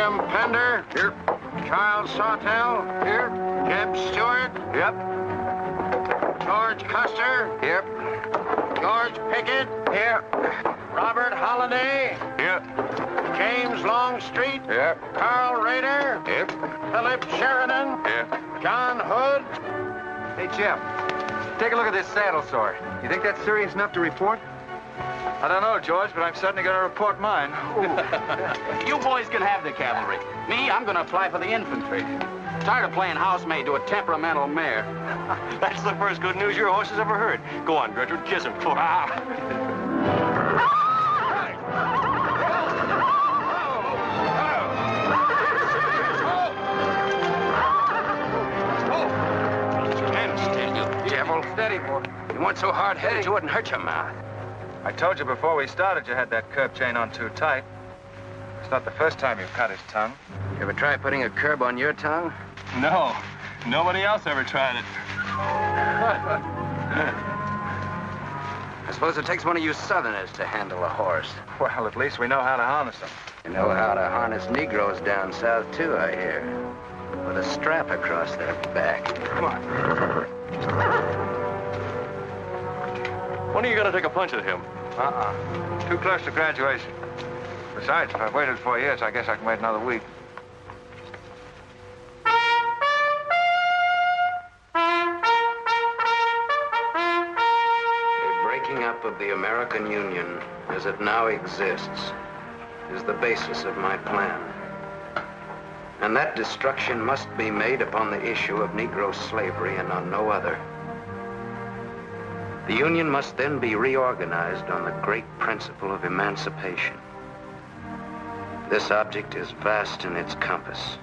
William Pender. Here. Charles Sawtell. Here. Jeb Stewart. Yep. George Custer. Here. George Pickett. Here. Robert Holliday. Here. James Longstreet. Here. Carl Rader. Here. Philip Sheridan. Here. John Hood. Hey, Jim. Take a look at this saddle sore. You think that's serious enough to report? I don't know, George, but I'm certainly going to report mine. You boys can have the cavalry. Me, I'm going to apply for the infantry. Tired of playing housemaid to a temperamental mare. That's the first good news your horse has ever heard. Go on, Gertrude, kiss him. Steady, boy. You weren't so hard-headed, you wouldn't hurt your mouth. I told you before we started you had that curb chain on too tight. It's not the first time you've cut his tongue. You ever try putting a curb on your tongue? No. Nobody else ever tried it. I suppose it takes one of you Southerners to handle a horse. Well, at least we know how to harness them. You know how to harness Negroes down south, too, I hear. With a strap across their back. Come on. When are you going to take a punch at him? Too close to graduation. Besides, if I've waited 4 years, I guess I can wait another week. The breaking up of the American Union, as it now exists, is the basis of my plan. And that destruction must be made upon the issue of Negro slavery and on no other. The Union must then be reorganized on the great principle of emancipation. This object is vast in its compass,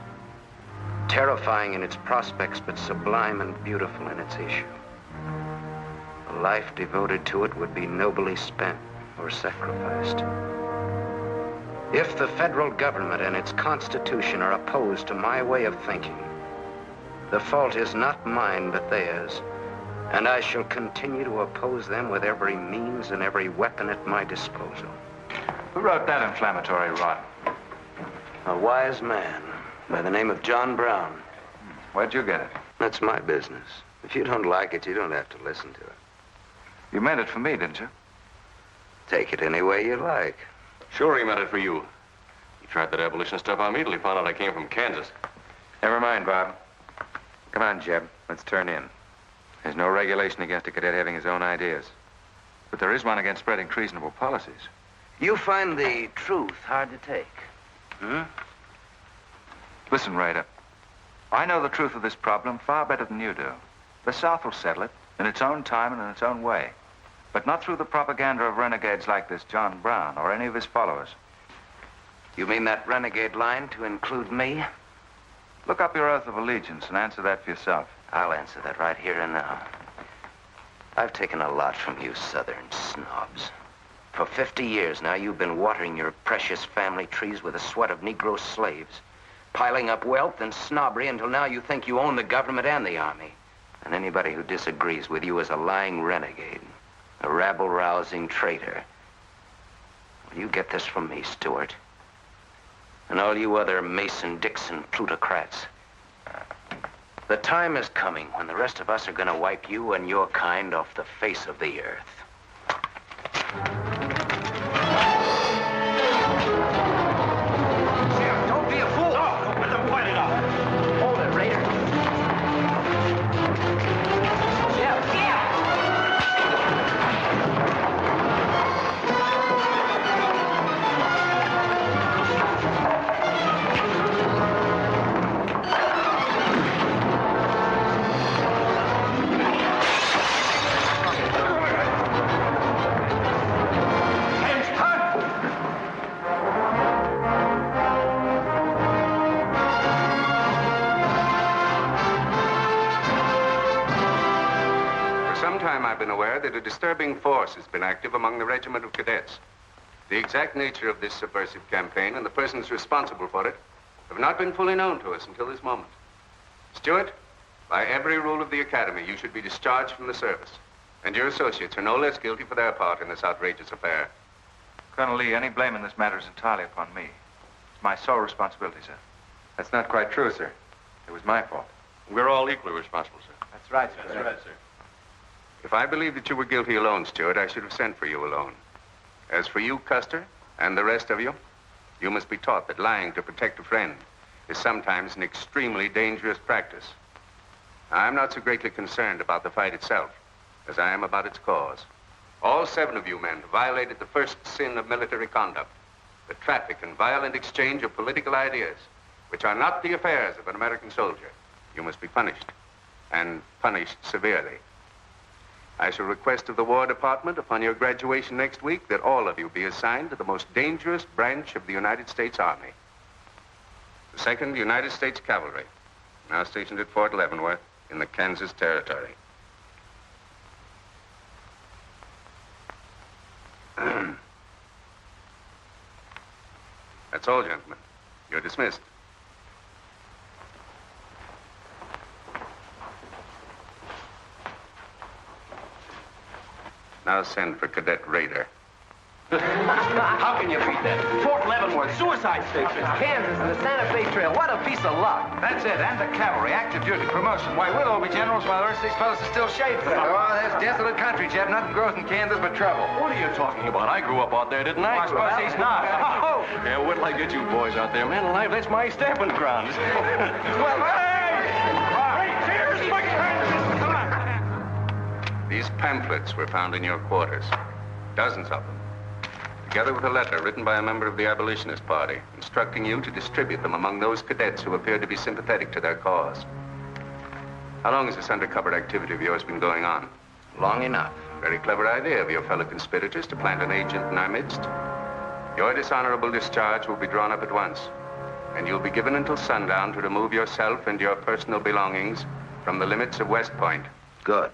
terrifying in its prospects, but sublime and beautiful in its issue. A life devoted to it would be nobly spent or sacrificed. If the federal government and its constitution are opposed to my way of thinking, the fault is not mine, but theirs. And I shall continue to oppose them with every means and every weapon at my disposal. Who wrote that inflammatory rot? A wise man by the name of John Brown. Where'd you get it? That's my business. If you don't like it, you don't have to listen to it. You meant it for me, didn't you? Take it any way you like. Sure he meant it for you. He tried that abolition stuff on me till he found out I came from Kansas. Never mind, Bob. Come on, Jeb. Let's turn in. There's no regulation against a cadet having his own ideas. But there is one against spreading treasonable policies. You find the truth hard to take, hmm? Listen, Raider. I know the truth of this problem far better than you do. The South will settle it in its own time and in its own way. But not through the propaganda of renegades like this John Brown or any of his followers. You mean that renegade line to include me? Look up your oath of allegiance and answer that for yourself. I'll answer that right here and now. I've taken a lot from you Southern snobs. For 50 years now, you've been watering your precious family trees with the sweat of Negro slaves, piling up wealth and snobbery until now you think you own the government and the army. And anybody who disagrees with you is a lying renegade, a rabble-rousing traitor. Well, you get this from me, Stewart. And all you other Mason-Dixon plutocrats. The time is coming when the rest of us are going to wipe you and your kind off the face of the earth. Jim, don't be a fool. No, let them fight it out. Hold it, Raider. I've been aware that a disturbing force has been active among the regiment of cadets. The exact nature of this subversive campaign and the persons responsible for it have not been fully known to us until this moment. Stewart, by every rule of the academy, you should be discharged from the service. And your associates are no less guilty for their part in this outrageous affair. Colonel Lee, any blame in this matter is entirely upon me. It's my sole responsibility, sir. That's not quite true, sir. It was my fault. We're all equally responsible, sir. That's right, sir. That's right, sir. If I believed that you were guilty alone, Stewart, I should have sent for you alone. As for you, Custer, and the rest of you, you must be taught that lying to protect a friend is sometimes an extremely dangerous practice. I'm not so greatly concerned about the fight itself as I am about its cause. All 7 of you men violated the first sin of military conduct, the traffic and violent exchange of political ideas, which are not the affairs of an American soldier. You must be punished, and punished severely. I shall request of the War Department upon your graduation next week that all of you be assigned to the most dangerous branch of the United States Army. The 2nd United States Cavalry, now stationed at Fort Leavenworth in the Kansas Territory. That's all, gentlemen. You're dismissed. Now send for Cadet Raider. How can you beat that? Fort Leavenworth, suicide station, Kansas, and the Santa Fe Trail. What a piece of luck. That's it, and the cavalry, active duty, promotion. Why, we'll all be generals while the rest of these fellows are still shade-fed. Oh, that's desolate country, Jeff. Nothing grows in Kansas but trouble. What are you talking about? I grew up out there, didn't I? I suppose he's not. Oh, yeah, wait till I get you boys out there. Man alive, that's my stamping grounds. Well, hey! Cheers, my Kansas! Come on! These pamphlets were found in your quarters. Dozens of them. Together with a letter written by a member of the Abolitionist Party, instructing you to distribute them among those cadets who appeared to be sympathetic to their cause. How long has this undercover activity of yours been going on? Long enough. Very clever idea of your fellow conspirators to plant an agent in our midst. Your dishonorable discharge will be drawn up at once, and you'll be given until sundown to remove yourself and your personal belongings from the limits of West Point. Good.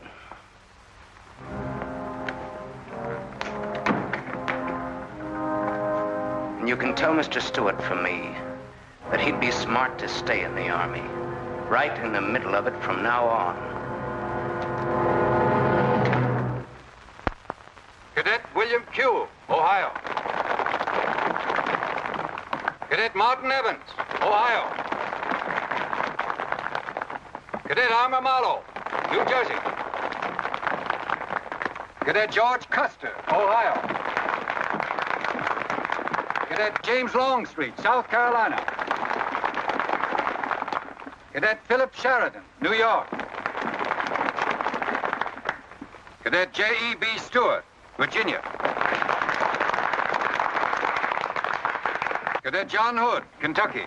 And you can tell Mr. Stewart from me that he'd be smart to stay in the Army, right in the middle of it from now on. Cadet William Q., Ohio. Cadet Martin Evans, Ohio. Cadet Armour Marlowe, New Jersey. Cadet George Custer, Ohio. Cadet James Longstreet, South Carolina. Cadet Philip Sheridan, New York. Cadet J.E.B. Stewart, Virginia. Cadet John Hood, Kentucky.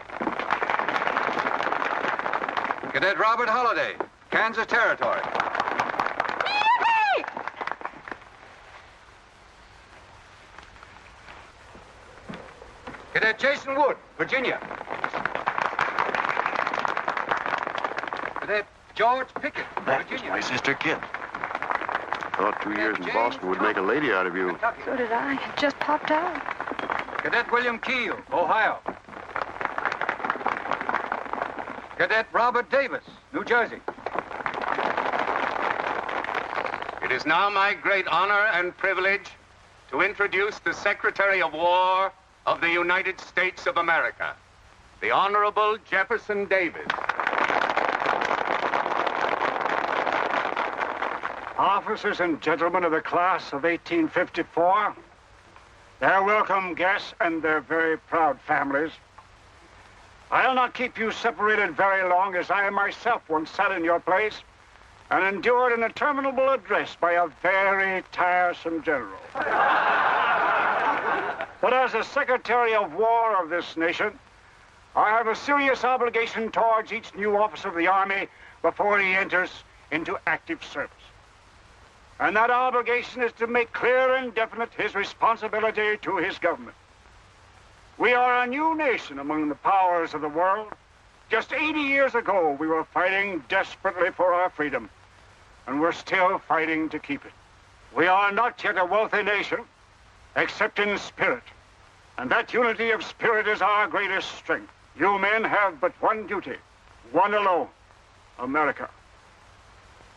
Cadet Robert Holliday, Kansas Territory. Cadet Jason Wood, Virginia. Cadet George Pickett, Virginia. My sister Kit. Thought 2 years in Boston would make a lady out of you. Kentucky. So did I. It just popped out. Cadet William Keel, Ohio. Cadet Robert Davis, New Jersey. It is now my great honor and privilege to introduce the Secretary of War of the United States of America, the Honorable Jefferson Davis. Officers and gentlemen of the class of 1854, their welcome guests and their very proud families, I'll not keep you separated very long, as I myself once sat in your place and endured an interminable address by a very tiresome general. But as the Secretary of War of this nation, I have a serious obligation towards each new officer of the Army before he enters into active service. And that obligation is to make clear and definite his responsibility to his government. We are a new nation among the powers of the world. Just 80 years ago, we were fighting desperately for our freedom, and we're still fighting to keep it. We are not yet a wealthy nation, except in spirit. And that unity of spirit is our greatest strength. You men have but one duty, one alone, America.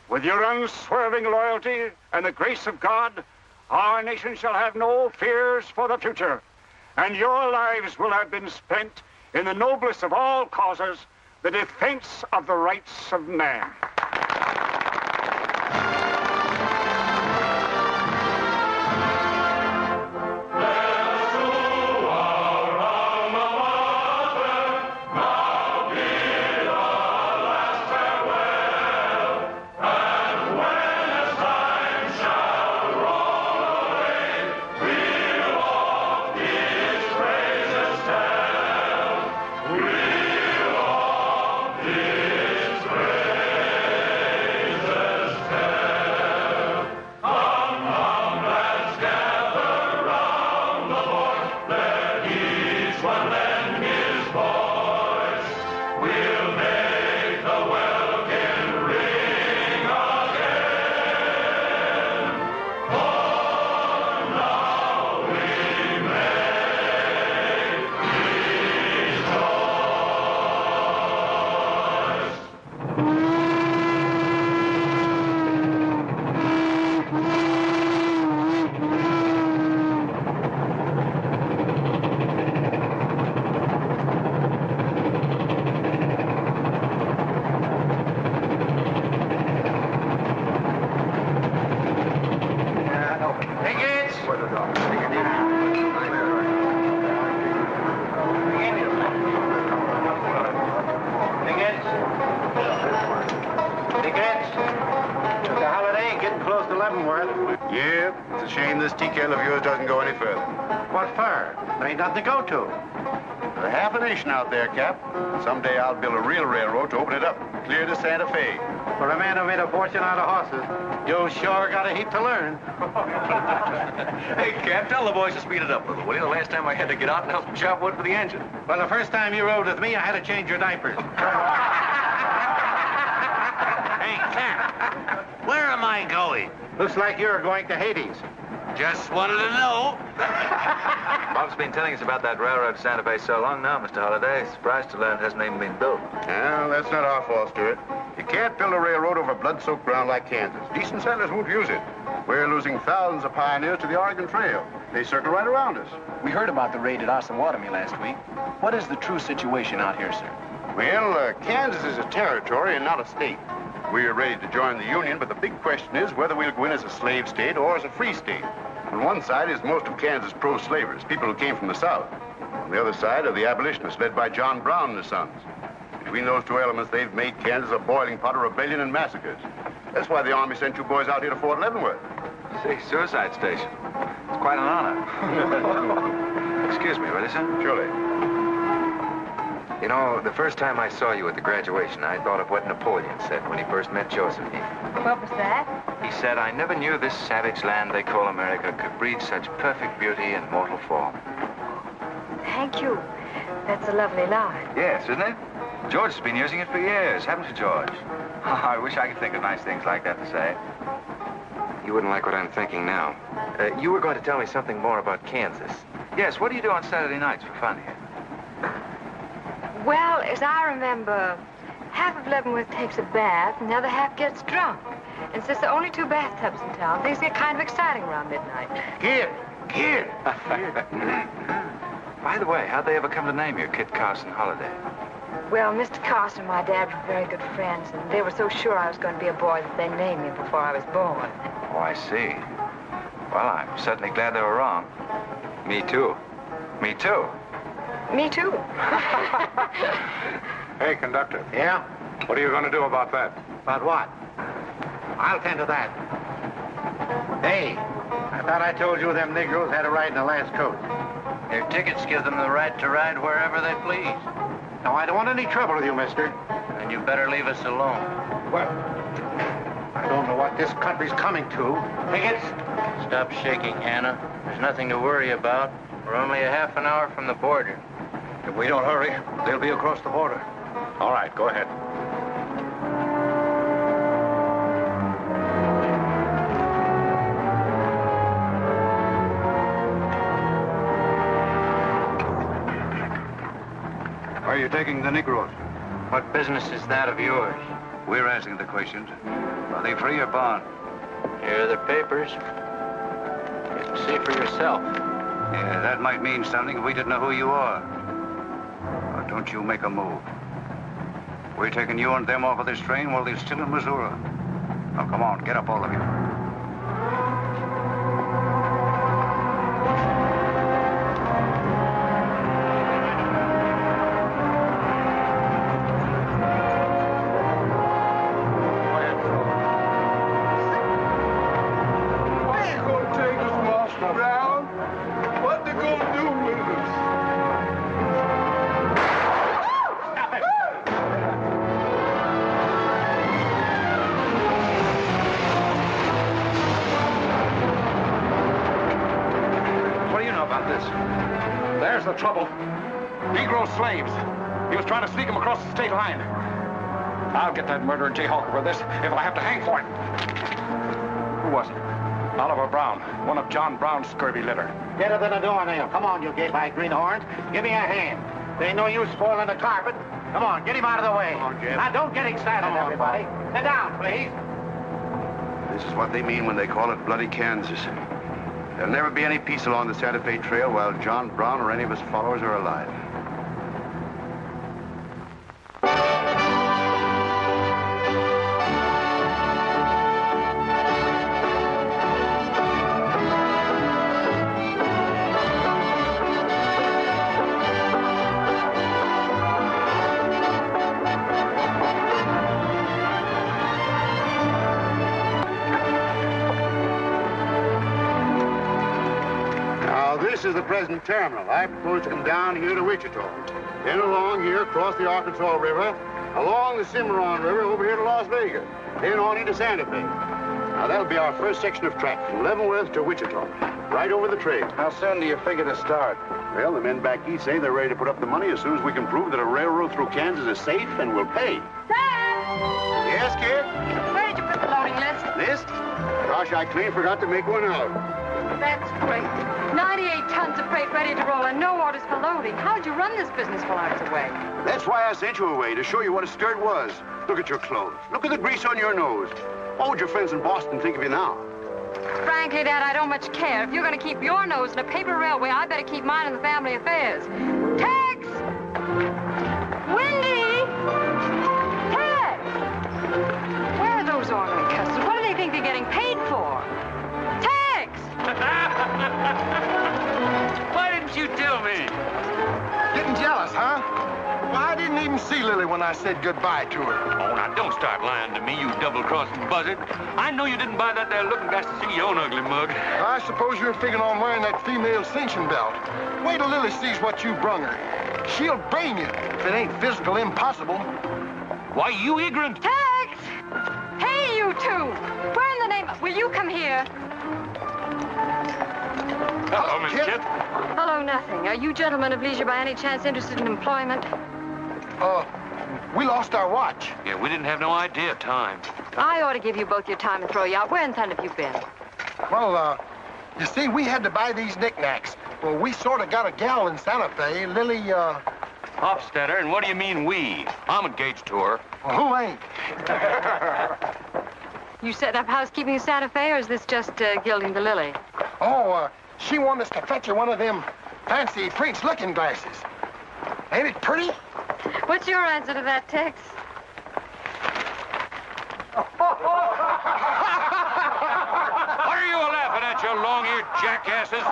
With your unswerving loyalty and the grace of God, our nation shall have no fears for the future, and your lives will have been spent in the noblest of all causes, the defense of the rights of man. Yep, it's a shame this tea kettle of yours doesn't go any further. What for? There ain't nothing to go to. There's half a nation out there, Cap. Someday I'll build a real railroad to open it up, clear to Santa Fe. For a man who made a fortune out of horses, you sure got a heap to learn. Hey, Cap, tell the boys to speed it up a little, will you? The last time I had to get out and help them chop wood for the engine. Well, the first time you rode with me, I had to change your diapers. Hey, Cap, where am I going? Looks like you're going to Hades. Just wanted to know. Bob's been telling us about that railroad to Santa Fe so long now, Mr. Holliday. Surprised to learn it hasn't even been built. Well, that's not our fault, Stuart. You can't build a railroad over blood-soaked ground like Kansas. Decent settlers won't use it. We're losing thousands of pioneers to the Oregon Trail. They circle right around us. We heard about the raid at Osawatomie last week. What is the true situation out here, sir? Well, Kansas is a territory and not a state. We're ready to join the Union, but the big question is whether we'll go in as a slave state or as a free state. On one side is most of Kansas pro-slavers, people who came from the South. On the other side are the abolitionists led by John Brown and his sons. Between those two elements, they've made Kansas a boiling pot of rebellion and massacres. That's why the Army sent you boys out here to Fort Leavenworth. See, suicide station. It's quite an honor. Excuse me, will you, sir? Surely. You know, the first time I saw you at the graduation, I thought of what Napoleon said when he first met Josephine. What was that? He said, I never knew this savage land they call America could breed such perfect beauty and mortal form. Thank you. That's a lovely line. Yes, isn't it? George has been using it for years, haven't you, George? I wish I could think of nice things like that to say. You wouldn't like what I'm thinking now. You were going to tell me something more about Kansas. Yes, what do you do on Saturday nights for fun here? Well, as I remember, half of Leavenworth takes a bath and the other half gets drunk. And since there are only 2 bathtubs in town, things get kind of exciting around midnight. Kid! By the way, how'd they ever come to name you Kit Carson Holliday? Well, Mr. Carson and my dad were very good friends, and they were so sure I was going to be a boy that they named me before I was born. Oh, I see. Well, I'm certainly glad they were wrong. Me too. Me too. Me too. Hey, conductor. Yeah? What are you going to do about that? About what? I'll tend to that. Hey, I thought I told you them Negroes had a right in the last coach. Their tickets give them the right to ride wherever they please. Now, I don't want any trouble with you, mister. And you better leave us alone. Well, I don't know what this country's coming to. Tickets? Stop shaking, Hannah. There's nothing to worry about. We're only a half an hour from the border. If we don't hurry, they'll be across the border. All right, go ahead. Are you taking the Negroes? What business is that of yours? We're asking the questions. Are they free or bond? Here are the papers. You can see for yourself. Yeah, that might mean something if we didn't know who you are. but don't you make a move. We're taking you and them off of this train while they're still in Missouri. Now, come on, get up, all of you. There's the trouble. Negro slaves. He was trying to sneak them across the state line. I'll get that murdering jayhawk over this if I have to hang for it. Who was it? Oliver Brown, one of John Brown's scurvy litter. Get her to the door, Neil. Come on, you gay-eyed greenhorns. Give me a hand. There ain't no use spoiling the carpet. Come on, get him out of the way. Come on, Jim. Now, don't get excited, everybody. Sit down, please. This is what they mean when they call it bloody Kansas. There'll never be any peace along the Santa Fe Trail while John Brown or any of his followers are alive. This is the present terminal. I propose to come down here to Wichita, then along here, across the Arkansas River, along the Cimarron River, over here to Las Vegas, then on into Santa Fe. Now, that'll be our first section of track from Leavenworth to Wichita, right over the trail. How soon do you figure to start? Well, the men back east say they're ready to put up the money as soon as we can prove that a railroad through Kansas is safe and will pay. Dad! Yes, kid? Where did you put the loading list? List? Gosh, I clean forgot to make one out. That's great. 98 tons of freight ready to roll and no orders for loading. How'd you run this business while I was away? That's why I sent you away, to show you what a skirt was. Look at your clothes. Look at the grease on your nose. What would your friends in Boston think of you now? Frankly, Dad, I don't much care. If you're going to keep your nose in a paper railway, I better keep mine in the family affairs. Tex! Wendy! Tex! Where are those ornery customers? What do they think they're getting paid for? Tex! Why didn't you tell me? Getting jealous, huh? Well, I didn't even see Lily when I said goodbye to her. Oh, now don't start lying to me, you double-crossing buzzard. I know you didn't buy that there looking glass to see your own ugly mug. I suppose you're figuring on wearing that female cinching belt. Wait till Lily sees what you brung her. She'll brain you if it ain't physical impossible. Why, you ignorant. Tex! Hey, you two! Where in the name of... Will you come here? Hello, Miss Kit. Hello, nothing. Are you gentlemen of leisure by any chance interested in employment? We lost our watch. Yeah, we didn't have no idea of time. I ought to give you both your time and throw you out. Where in thunder have you been? Well, you see, we had to buy these knickknacks. Well, we sort of got a gal in Santa Fe, Lily, Hofstadter, and what do you mean we? I'm engaged to her. Well, who ain't? You setting up housekeeping in Santa Fe, or is this just gilding the lily? Oh, she wanted us to fetch her one of them fancy French looking glasses. Ain't it pretty? What's your answer to that, Tex? What are you laughing at, you long-eared jackasses?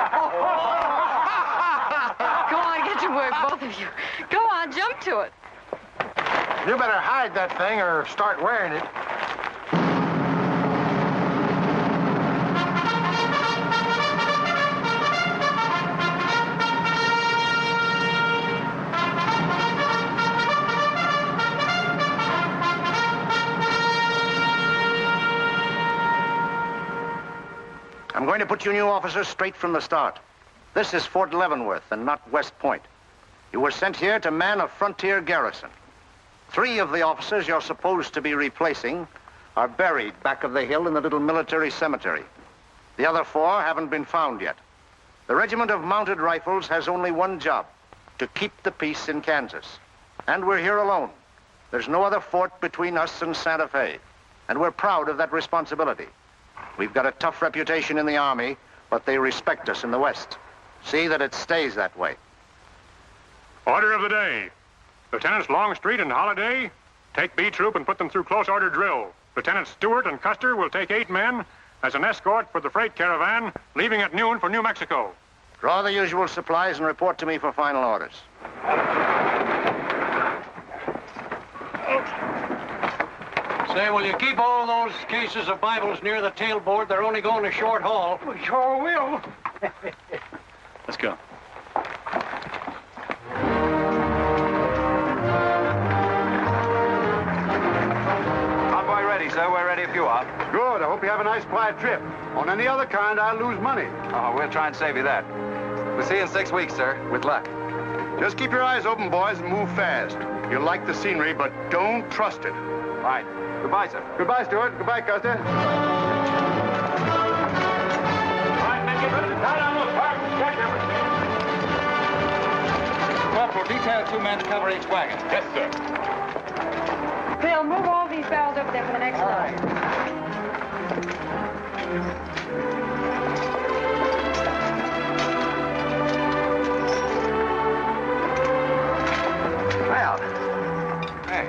Go on, get to work, both of you. Go on, jump to it. You better hide that thing or start wearing it. I'm going to put you new officers straight from the start. This is Fort Leavenworth and not West Point. You were sent here to man a frontier garrison. 3 of the officers you're supposed to be replacing are buried back of the hill in the little military cemetery. The other 4 haven't been found yet. The Regiment of Mounted Rifles has only one job, to keep the peace in Kansas. And we're here alone. There's no other fort between us and Santa Fe. And we're proud of that responsibility. We've got a tough reputation in the Army, but they respect us in the West. See that it stays that way. Order of the day. Lieutenants Longstreet and Holliday, take B Troop and put them through close order drill. Lieutenants Stewart and Custer will take 8 men as an escort for the freight caravan leaving at noon for New Mexico. Draw the usual supplies and report to me for final orders. Say, will you keep all those cases of Bibles near the tailboard? They're only going a short haul. We sure will. Let's go. Convoy ready, sir. We're ready if you are. Good. I hope you have a nice quiet trip. On any other kind, I'll lose money. Oh, we'll try and save you that. We'll see you in 6 weeks, sir. With luck. Just keep your eyes open, boys, and move fast. You'll like the scenery, but don't trust it. Right. Goodbye, sir. Goodbye, Stuart. Goodbye, Custer. All right, men, get ready to tie down those targets. Check everything. Corporal, detail 2 men to cover each wagon. Yes, sir. Bill, move all these barrels over there for the next load. Well, Hey.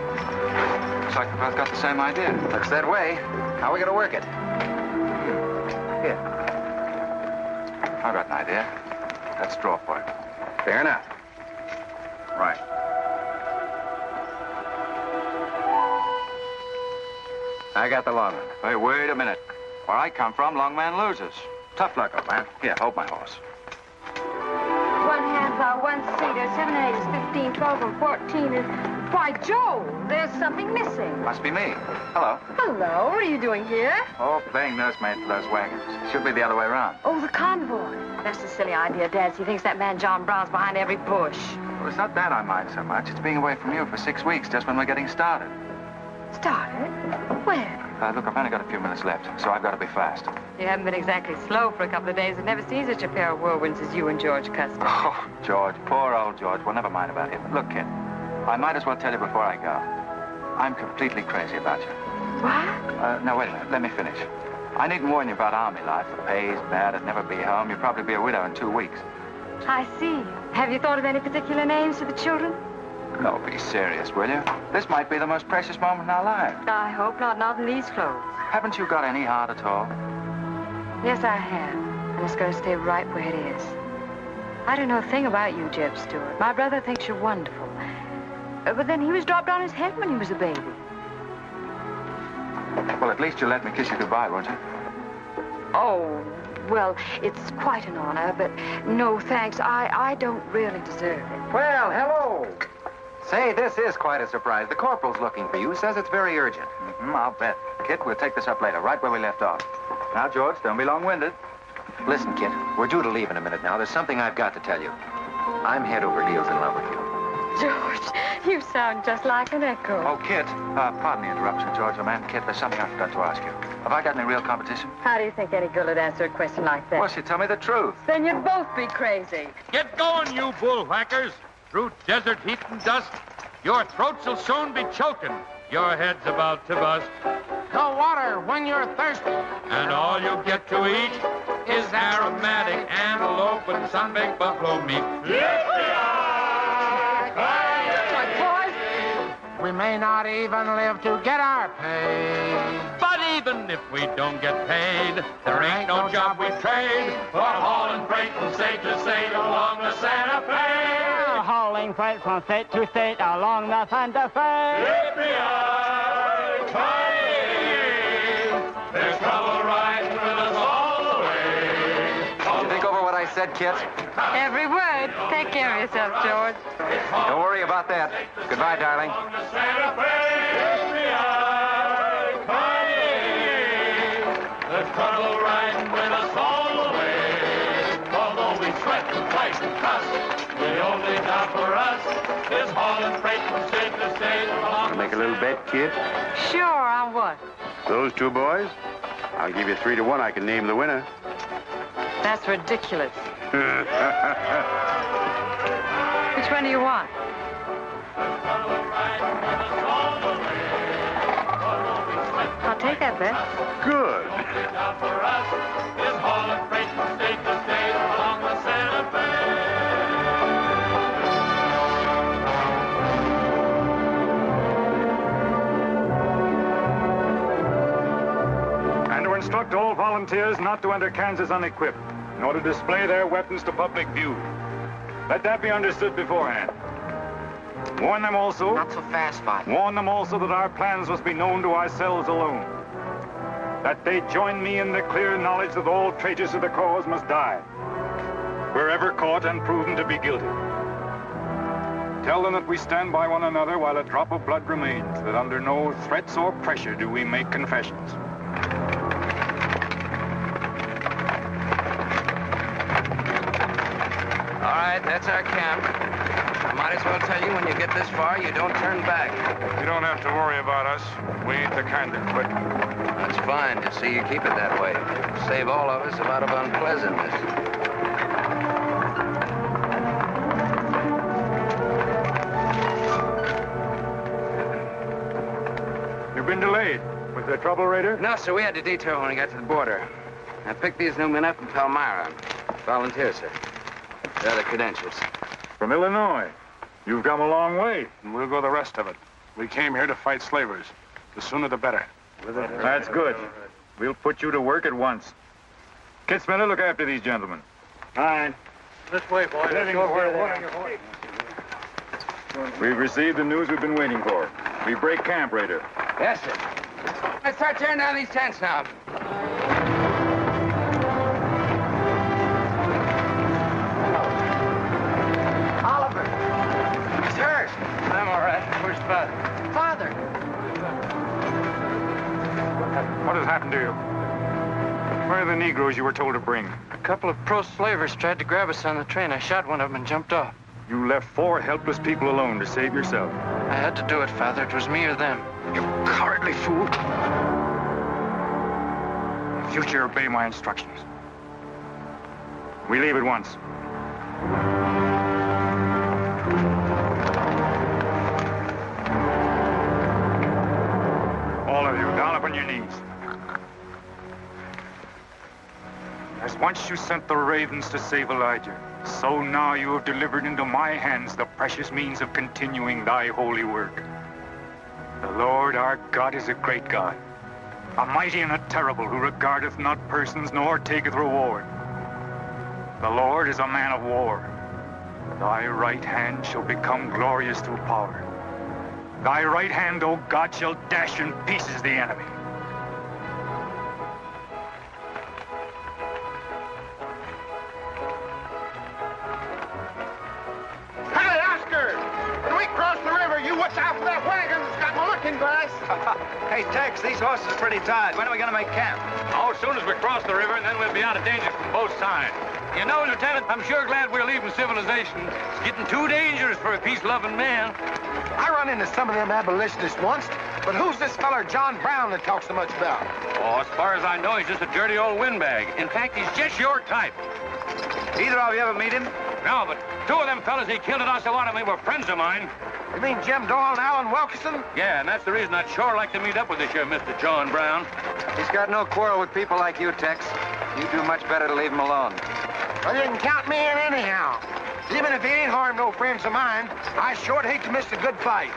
Looks like we both got the same idea. looks that way. How are we going to work it? Here. I've got an idea. Let's draw for it. Fair enough. Right. I got the long one. Hey, wait a minute. Where I come from, long man loses. Tough luck, old man. Here, hold my horse. 1 half hour, 1 seater, 7 and 8 is 15, 12 and 14 is... Why, Joe, there's something missing. Must be me. Hello. Hello, what are you doing here? Oh, playing nursemaid for those wagons. Should be the other way around. Oh, the convoy. That's a silly idea, Dad. He thinks that man John Brown's behind every bush. Well, it's not that I mind so much. It's being away from you for 6 weeks, just when we're getting started. Started? Where? Look, I've only got a few minutes left, so I've got to be fast. You haven't been exactly slow for a couple of days. I've never seen such a pair of whirlwinds as you and George Custer. Oh, George, poor old George. Well, never mind about him. Look, kid, I might as well tell you before I go. I'm completely crazy about you. What? No, wait a minute. Let me finish. I needn't warn you about army life. The pay's bad. I'd never be home. You'd probably be a widow in 2 weeks. I see. Have you thought of any particular names for the children? No, be serious, will you? This might be the most precious moment in our lives. I hope not in these clothes. Haven't you got any heart at all? Yes, I have. And it's going to stay right where it is. I don't know a thing about you, Jeb Stewart. My brother thinks you're wonderful. But then he was dropped on his head when he was a baby. Well, at least you'll let me kiss you goodbye, won't you? Oh, well, it's quite an honor, but no thanks. I don't really deserve it. Well, hello. Say, this is quite a surprise. The corporal's looking for you. Says it's very urgent. I'll bet. Kit, we'll take this up later, right where we left off. Now, George, don't be long-winded. Listen, Kit, we're due to leave in a minute now. There's something I've got to tell you. I'm head over heels in love with you. George, you sound just like an echo. Oh, Kit, pardon the interruption, George, old man. Kit, there's something I forgot to ask you. Have I got any real competition? How do you think any girl would answer a question like that? Well, she tell me the truth. Then you'd both be crazy. Get going, you bullwhackers. Through desert heat and dust, your throats will soon be choking. Your head's about to bust. No water when you're thirsty. And all you get to eat is aromatic antelope and sun-baked buffalo meat. We may not even live to get our pay. But even if we don't get paid, there ain't no job we trade for hauling freight from state to state along the Santa Fe. Hauling freight from state to state along the Santa Fe. There's trouble riding with us all the way. Did you think over what I said, Kit? Every word. Take care of yourself, George. Don't worry about that. Goodbye, darling. There's trouble riding with us all the way. Although we sweat and fight and cuss, the only job for us is hauling freight from state to state along. Make a little bet, kid? Sure, on what? Those 2 boys? I'll give you 3 to 1. I can name the winner. That's ridiculous. Which one do you want? I'll take that bet. Good. For us is hauling freight from state to state along the Santa Fe. instruct all volunteers not to enter Kansas unequipped, nor to display their weapons to public view. Let that be understood beforehand. Warn them also... Not so fast, Father. Warn them also that our plans must be known to ourselves alone. That they join me in the clear knowledge that all traitors to the cause must die, wherever caught and proven to be guilty. Tell them that we stand by one another while a drop of blood remains, that under no threats or pressure do we make confessions. All right, that's our camp. I might as well tell you when you get this far, you don't turn back. You don't have to worry about us. We ain't the kind that quit. That's fine to see you keep it that way. Save all of us a lot of unpleasantness. You've been delayed. Was there trouble, Raider? No, sir. We had to detour when we got to the border. I picked these new men up in Palmyra. Volunteers, sir. They're the credentials. From Illinois. You've come a long way. And we'll go the rest of it. We came here to fight slavers. The sooner the better. That's good. We'll put you to work at once. Kid Spinner, look after these gentlemen. Fine. This way, boys. We've received the news we've been waiting for. We break camp, Raider. Yes, sir. Let's start tearing down these tents now. Oliver. He's hurt. I'm all right. Where's Father? Father. What has happened to you? Where are the Negroes you were told to bring? A couple of pro-slavers tried to grab us on the train. I shot one of them and jumped off. You left 4 helpless people alone to save yourself. I had to do it, Father. It was me or them. You cowardly fool. In future, obey my instructions. We leave at once. All of you, down upon your knees. As once you sent the ravens to save Elijah, so now you have delivered into my hands the precious means of continuing thy holy work. The Lord our God is a great God, a mighty and a terrible, who regardeth not persons nor taketh reward. The Lord is a man of war. Thy right hand shall become glorious through power. Thy right hand, O God, shall dash in pieces the enemy. Hey, Oscar! When we cross the river, you watch out for that wagon that's got my looking glass. Hey, Tex, these horses are pretty tired. When are we going to make camp? Oh, as soon as we cross the river, and then we'll be out of danger from both sides. You know, Lieutenant, I'm sure glad we're leaving civilization. It's getting too dangerous for a peace-loving man. I run into some of them abolitionists once, but who's this feller John Brown that talks so much about? Oh, as far as I know, he's just a dirty old windbag. In fact, he's just your type. Either of you ever meet him? No, but 2 of them fellas he killed at Osawatomie were friends of mine. You mean Jim Doyle and Alan Wilkerson? Yeah, and that's the reason I'd sure like to meet up with this here Mr. John Brown. He's got no quarrel with people like you, Tex. You do much better to leave him alone. Well, you can count me in anyhow. Even if he ain't harmed no friends of mine, I sure hate to miss a good fight.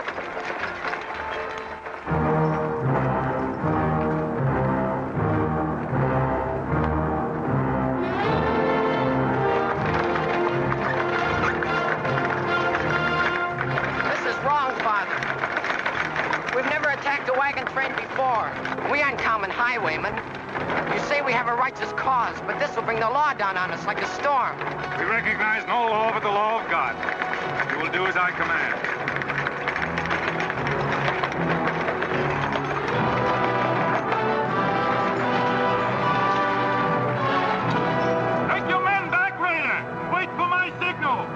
This is wrong, Father. We've never attacked a wagon train before. We aren't common highwaymen. You say we have a righteous cause, but this will bring the law down on us like a storm. We recognize no law but the law of God. You will do as I command. Take your men back, Raider. Wait for my signal.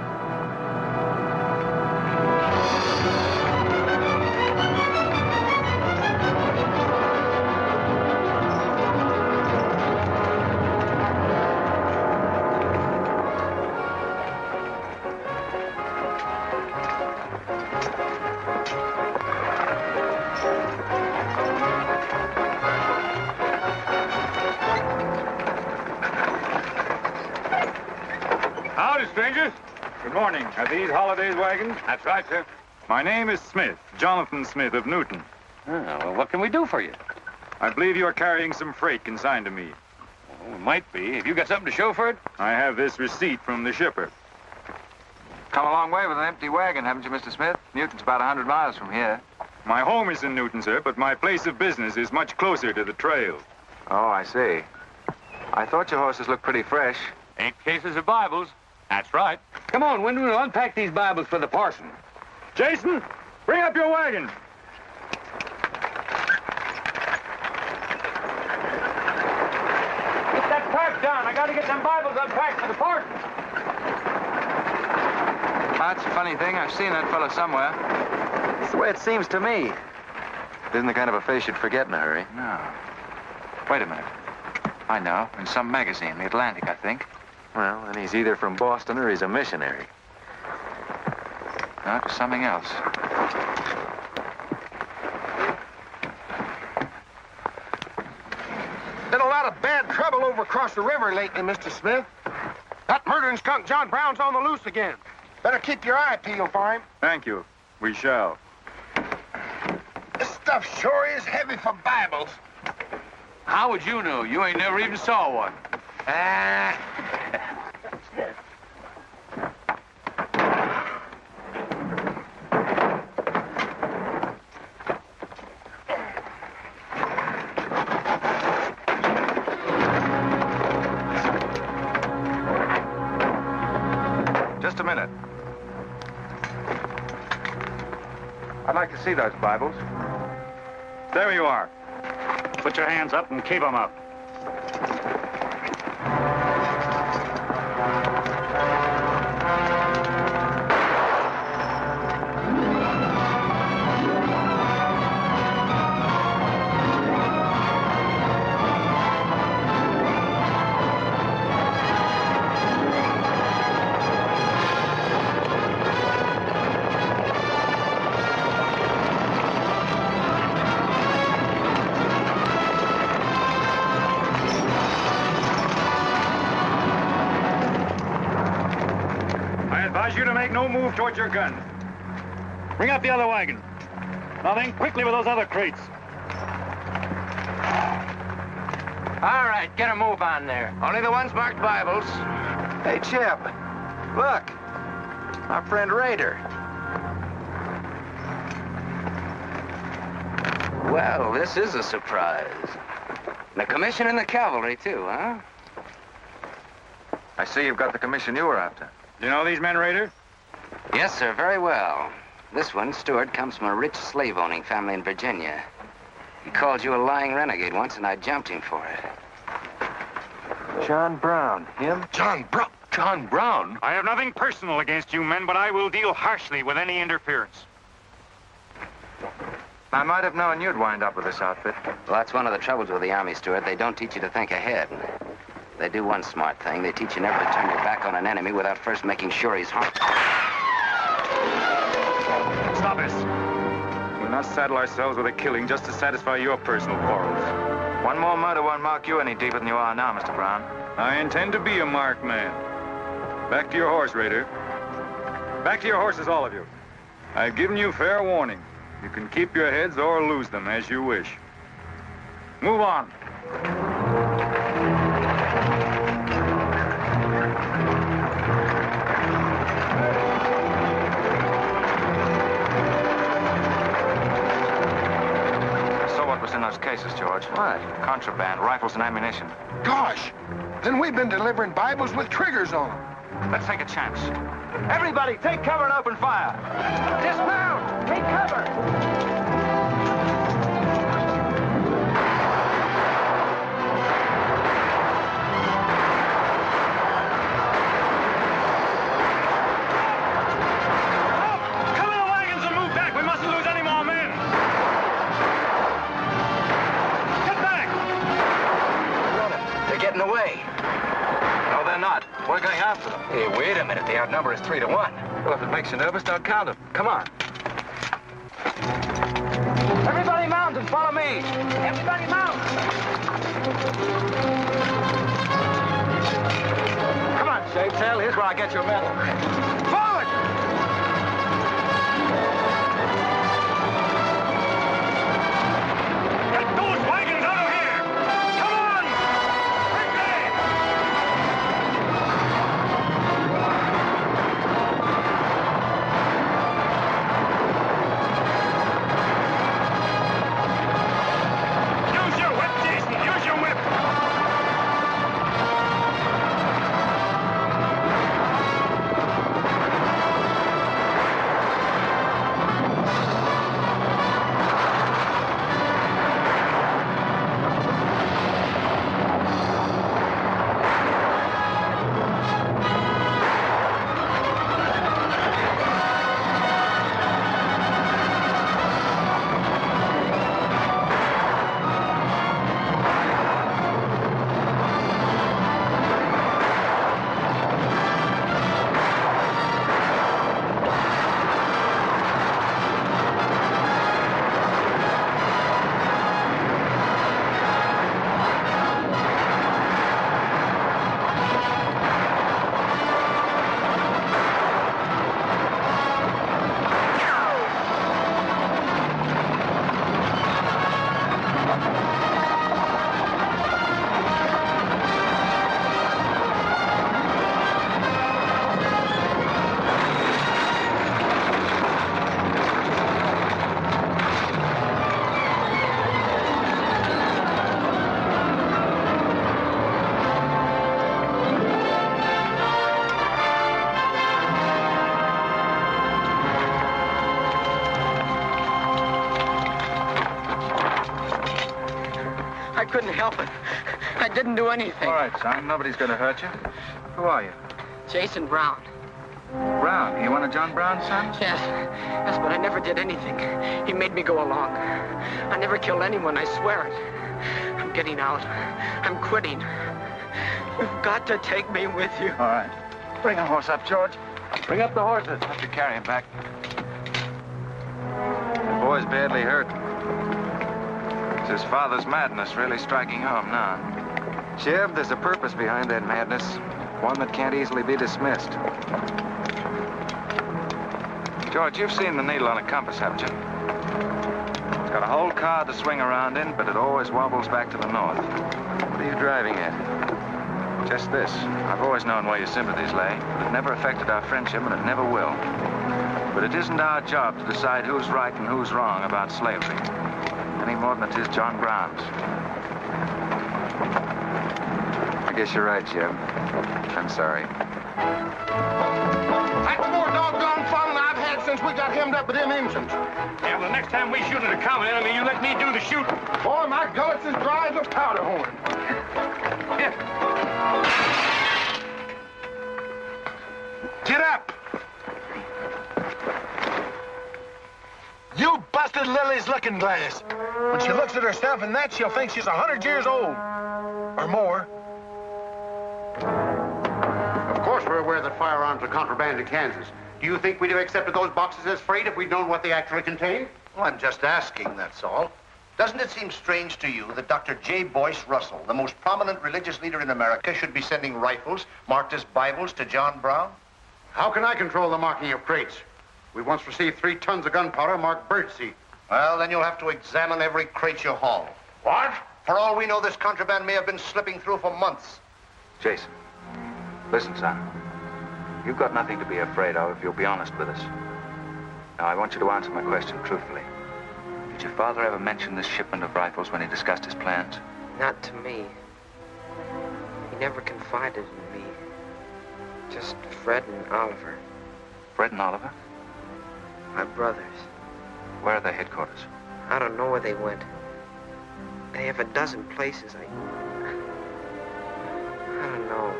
Howdy, strangers. Good morning. Are these Holiday's wagons? That's right, sir. My name is Smith, Jonathan Smith of Newton. Oh, well, what can we do for you? I believe you are carrying some freight consigned to me. Oh, it might be. Have you got something to show for it? I have this receipt from the shipper. Come a long way with an empty wagon, haven't you, Mr. Smith? Newton's about 100 miles from here. My home is in Newton, sir, but my place of business is much closer to the trail. Oh, I see. I thought your horses looked pretty fresh. Ain't cases of Bibles. That's right. Come on, Wyndham, we'll unpack these Bibles for the parson. Jason, bring up your wagon. Get that pack down. I gotta get them Bibles unpacked for the parson. That's a funny thing. I've seen that fellow somewhere. It's the way it seems to me. It isn't the kind of a face you'd forget in a hurry. No. Wait a minute. I know. In some magazine, The Atlantic, I think. Well, then he's either from Boston or he's a missionary. No, it was something else. Been a lot of bad trouble over across the river lately, Mr. Smith. That murdering skunk John Brown's on the loose again. Better keep your eye peeled for him. Thank you. We shall. This stuff sure is heavy for Bibles. How would you know? You ain't never even saw one. Just a minute. I'd like to see those Bibles. There you are. Put your hands up and keep them up. You to make no move towards your gun. Bring up the other wagon. Now then, quickly with those other crates. All right, get a move on there. Only the ones marked Bibles. Hey, Chip. Look. Our friend Raider. Well, this is a surprise. And a commission in the cavalry, too, huh? I see you've got the commission you were after. Do you know these men, Raider? Yes, sir, very well. This one, Stewart, comes from a rich slave-owning family in Virginia. He called you a lying renegade once, and I jumped him for it. John Brown. Him? John Brown? John Brown? I have nothing personal against you men, but I will deal harshly with any interference. I might have known you'd wind up with this outfit. Well, that's one of the troubles with the Army, Stewart. They don't teach you to think ahead. They do one smart thing. They teach you never to turn your back on an enemy without first making sure he's harmed. Stop this. We'll not saddle ourselves with a killing just to satisfy your personal quarrels. One more murder won't mark you any deeper than you are now, Mr. Brown. I intend to be a marked man. Back to your horse, Raider. Back to your horses, all of you. I've given you fair warning. You can keep your heads or lose them as you wish. Move on. In those cases, George. What? Contraband, rifles and ammunition. Gosh, then we've been delivering Bibles with triggers on them. Let's take a chance. Everybody, take cover and open fire. Dismount! Take cover! We're going after them. Hey, wait a minute. The outnumber is 3 to 1. Well, if it makes you nervous, don't count them. Come on. Everybody mount and follow me. Everybody mount. Come on, Shapetail. Here's where I get your medal. Forward! Get those wagons out couldn't help it. I didn't do anything. All right, son. Nobody's going to hurt you. Who are you? Jason Brown. Brown. You one of John Brown's sons? Yes. Yes, but I never did anything. He made me go along. I never killed anyone, I swear it. I'm getting out. I'm quitting. You've got to take me with you. All right. Bring a horse up, George. Bring up the horses. Have to carry him back. The boy's badly hurt. It's his father's madness really striking home now. Jeb, there's a purpose behind that madness. One that can't easily be dismissed. George, you've seen the needle on a compass, haven't you? It's got a whole car to swing around in, but it always wobbles back to the north. What are you driving at? Just this. I've always known where your sympathies lay, but it never affected our friendship, and it never will. But it isn't our job to decide who's right and who's wrong about slavery, any more than it is John Brown's. I guess you're right, Jeb. I'm sorry. That's more doggone fun than I've had since we got hemmed up with them engines. Yeah, well, the next time we shoot at a common enemy, you let me do the shooting. Boy, my gullets as dry as a powder horn. Here. Get up! You busted Lily's looking glass. When she looks at herself in that, she'll think she's 100 years old. Or more. Of course we're aware that firearms are contraband in Kansas. Do you think we'd have accepted those boxes as freight if we'd known what they actually contained? Well, I'm just asking, that's all. Doesn't it seem strange to you that Dr. J. Boyce Russell, the most prominent religious leader in America, should be sending rifles marked as Bibles to John Brown? How can I control the marking of crates? We once received 3 tons of gunpowder marked birdseed. Well, then you'll have to examine every crate you haul. What? For all we know, this contraband may have been slipping through for months. Jason, listen, son. You've got nothing to be afraid of if you'll be honest with us. Now, I want you to answer my question truthfully. Did your father ever mention this shipment of rifles when he discussed his plans? Not to me. He never confided in me. Just Fred and Oliver. Fred and Oliver? My brothers. Where are their headquarters? I don't know where they went. They have a dozen places. I don't know.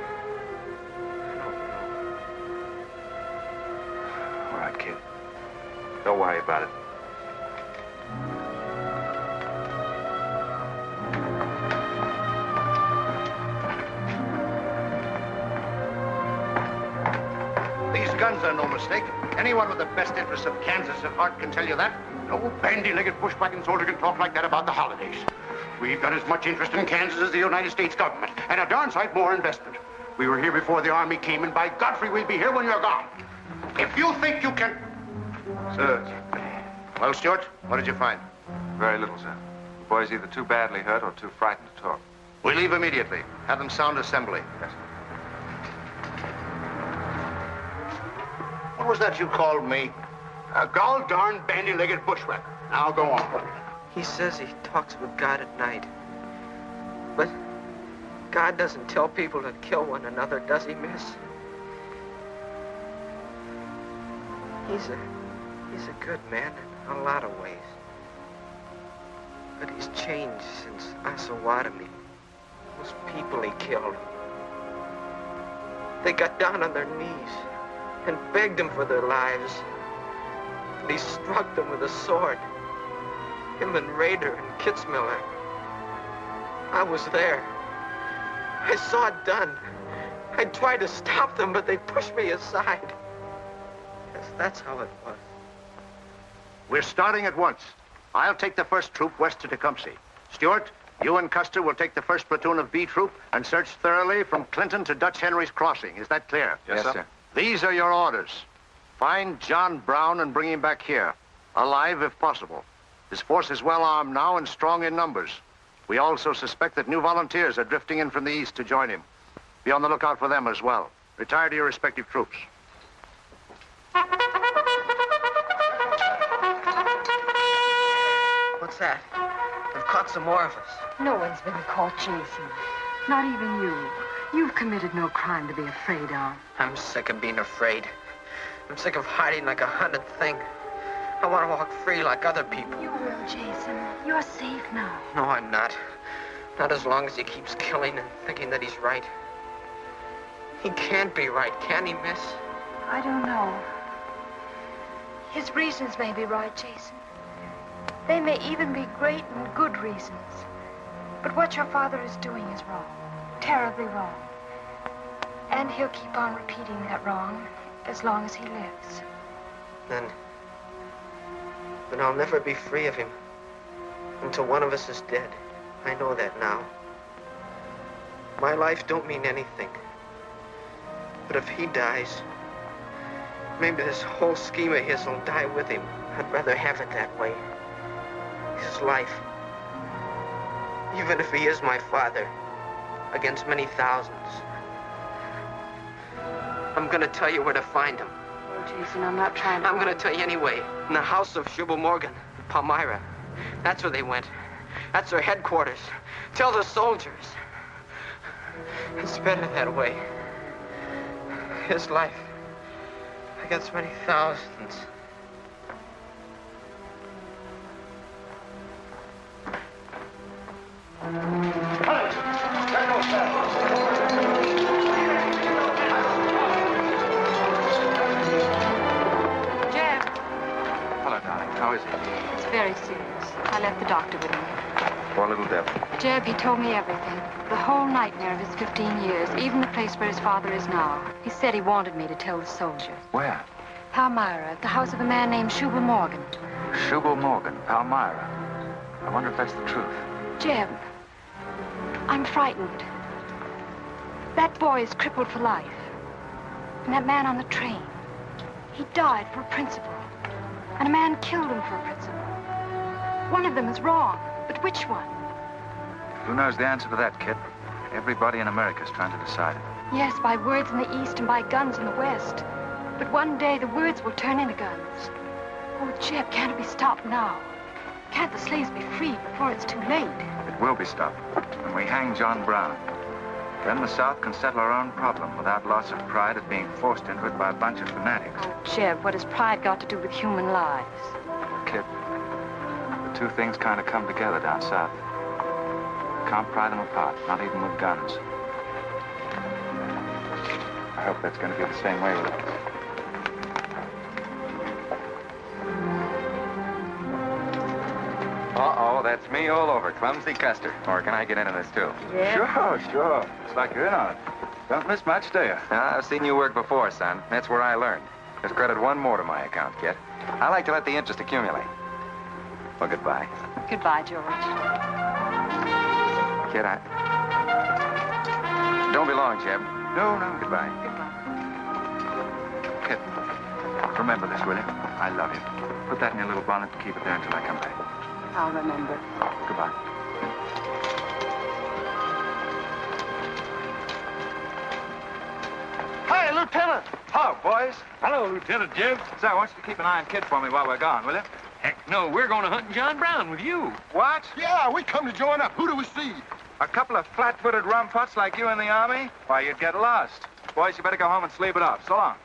All right, kid. Don't worry about it. These guns are no mistake. Anyone with the best interests of Kansas at heart can tell you that. No bandy-legged bushwhacking soldier can talk like that about the holidays. We've got as much interest in Kansas as the United States government, and a darn sight more investment. We were here before the Army came, and by Godfrey, we'll be here when you're gone. If you think you can... Sir. Well, Stuart, what did you find? Very little, sir. The boy's either too badly hurt or too frightened to talk. We leave immediately. Have them sound assembly. Yes, sir. What was that you called me? A gall-darn bandy-legged bushwhacker. Now go on. He says he talks with God at night. But God doesn't tell people to kill one another, does he, miss? He's a good man in a lot of ways. But he's changed since Osawatomie. Those people he killed. They got down on their knees and begged him for their lives. And he struck them with a sword. Him and Rader and Kitzmiller. I was there. I saw it done. I tried to stop them, but they pushed me aside. Yes, that's how it was. We're starting at once. I'll take the first troop west to Tecumseh. Stuart, you and Custer will take the first platoon of B Troop and search thoroughly from Clinton to Dutch Henry's Crossing. Is that clear? Yes, sir. These are your orders. Find John Brown and bring him back here, alive if possible. His force is well armed now and strong in numbers. We also suspect that new volunteers are drifting in from the east to join him. Be on the lookout for them as well. Retire to your respective troops. What's that? They've caught some more of us. No one's been caught, Jason. Not even you. You've committed no crime to be afraid of. I'm sick of being afraid. I'm sick of hiding like a hunted thing. I want to walk free like other people. You will, Jason. You're safe now. No, I'm not. Not as long as he keeps killing and thinking that he's right. He can't be right, can he, miss? I don't know. His reasons may be right, Jason. They may even be great and good reasons. But what your father is doing is wrong. Terribly wrong. And he'll keep on repeating that wrong as long as he lives. Then I'll never be free of him until one of us is dead. I know that now. My life don't mean anything. But if he dies, maybe this whole scheme of his will die with him. I'd rather have it that way. His life. Even if he is my father, against many thousands. I'm gonna tell you where to find him. Oh, Jason, I'm not trying to... I'm gonna tell you anyway. In the house of Jubal Morgan, Palmyra. That's where they went. That's their headquarters. Tell the soldiers. It's better that way. His life against many thousands. Jeb. Hello, darling. How is he? It's very serious. I left the doctor with him. Poor little devil. Jeb, he told me everything. The whole nightmare of his 15 years, even the place where his father is now. He said he wanted me to tell the soldiers. Where? Palmyra, at the house of a man named Jubal Morgan. Jubal Morgan, Palmyra. I wonder if that's the truth. Jeb, I'm frightened. That boy is crippled for life. And that man on the train, he died for a principle. And a man killed him for a principle. One of them is wrong, but which one? Who knows the answer to that, kid? Everybody in America's trying to decide it. Yes, by words in the East and by guns in the West. But one day the words will turn into guns. Oh, Jeb, can't it be stopped now? Can't the slaves be freed before it's too late? It will be stopped when we hang John Brown. Then the South can settle our own problem without loss of pride at being forced into it by a bunch of fanatics. Oh, Jeb, what has pride got to do with human lives? Kid, the two things kind of come together down south. Can't pry them apart, not even with guns. I hope that's going to be the same way with us. Uh-oh, that's me all over, Clumsy Custer. Or can I get into this, too? Yeah. Sure. It's like you're in on it. Don't miss much, do you? I've seen you work before, son. That's where I learned. Just credit one more to my account, kid. I like to let the interest accumulate. Well, goodbye. Goodbye, George. Kid, don't be long, Jeb. No. Goodbye. Kid, remember this, will you? I love you. Put that in your little bonnet and keep it there until I come back. I'll remember. Goodbye. Hi, Lieutenant. Hello, boys. Hello, Lieutenant Jeb. Say, I want you to keep an eye on Kid for me while we're gone, will you? Heck no, we're going to hunt John Brown with you. What? Yeah, we come to join up. Who do we see? A couple of flat-footed rumputs like you in the Army? Why, you'd get lost. Boys, you better go home and sleep it off. So long.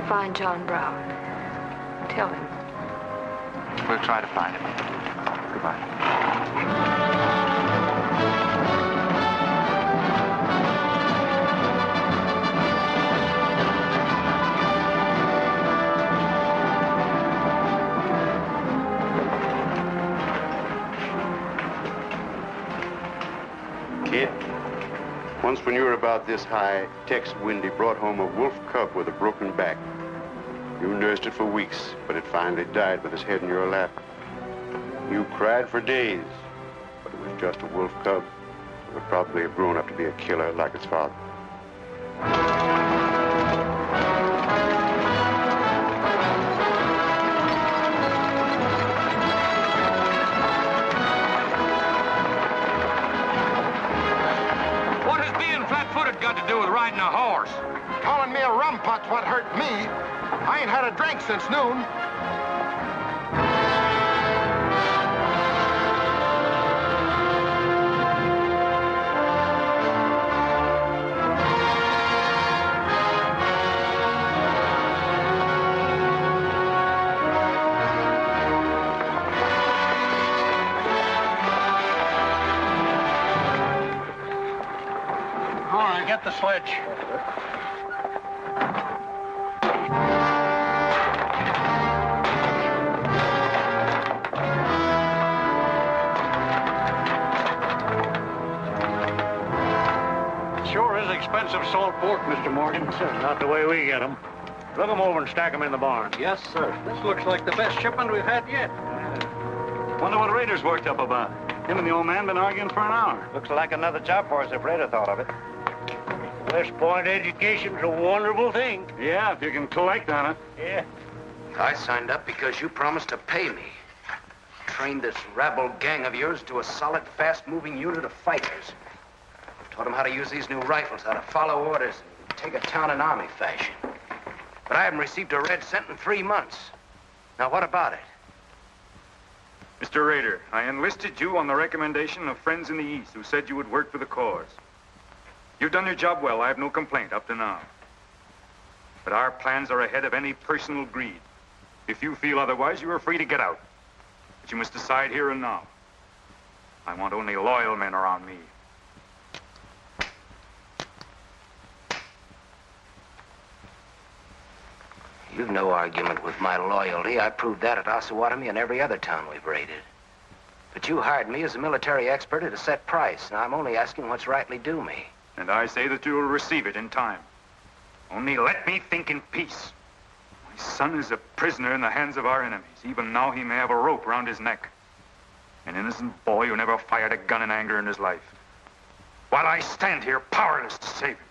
Find John Brown. Tell him. We'll try to find him. Goodbye. Kid, once when you were about this high, Tex Windy brought home a wolf cub with a broken back. You nursed it for weeks, but it finally died with its head in your lap. You cried for days, but it was just a wolf cub. would probably have grown up to be a killer like his father. What has being flat-footed got to do with riding a horse? Calling me a rumput's what hurt me. I ain't had a drink since noon. All right, get the sledge. Sure is expensive salt pork, Mr. Morgan. Not the way we get them. Look them over and stack them in the barn. Yes, sir. This looks like the best shipment we've had yet. Wonder what Rader's worked up about. Him and the old man been arguing for an hour. Looks like another job for us if Raider thought of it. West Point education's a wonderful thing. Yeah, if you can collect on it. Yeah. I signed up because you promised to pay me. Trained this rabble gang of yours to a solid, fast-moving unit of fighters. Taught them how to use these new rifles, how to follow orders, and take a town in army fashion. But I haven't received a red cent in 3 months. Now, what about it? Mr. Rader, I enlisted you on the recommendation of friends in the East who said you would work for the cause. You've done your job well. I have no complaint up to now. But our plans are ahead of any personal greed. If you feel otherwise, you are free to get out. But you must decide here and now. I want only loyal men around me. You've no argument with my loyalty. I proved that at Osawatomie and every other town we've raided. But you hired me as a military expert at a set price. Now I'm only asking what's rightly due me. And I say that you will receive it in time. Only let me think in peace. My son is a prisoner in the hands of our enemies. Even now he may have a rope around his neck. An innocent boy who never fired a gun in anger in his life. While I stand here powerless to save him.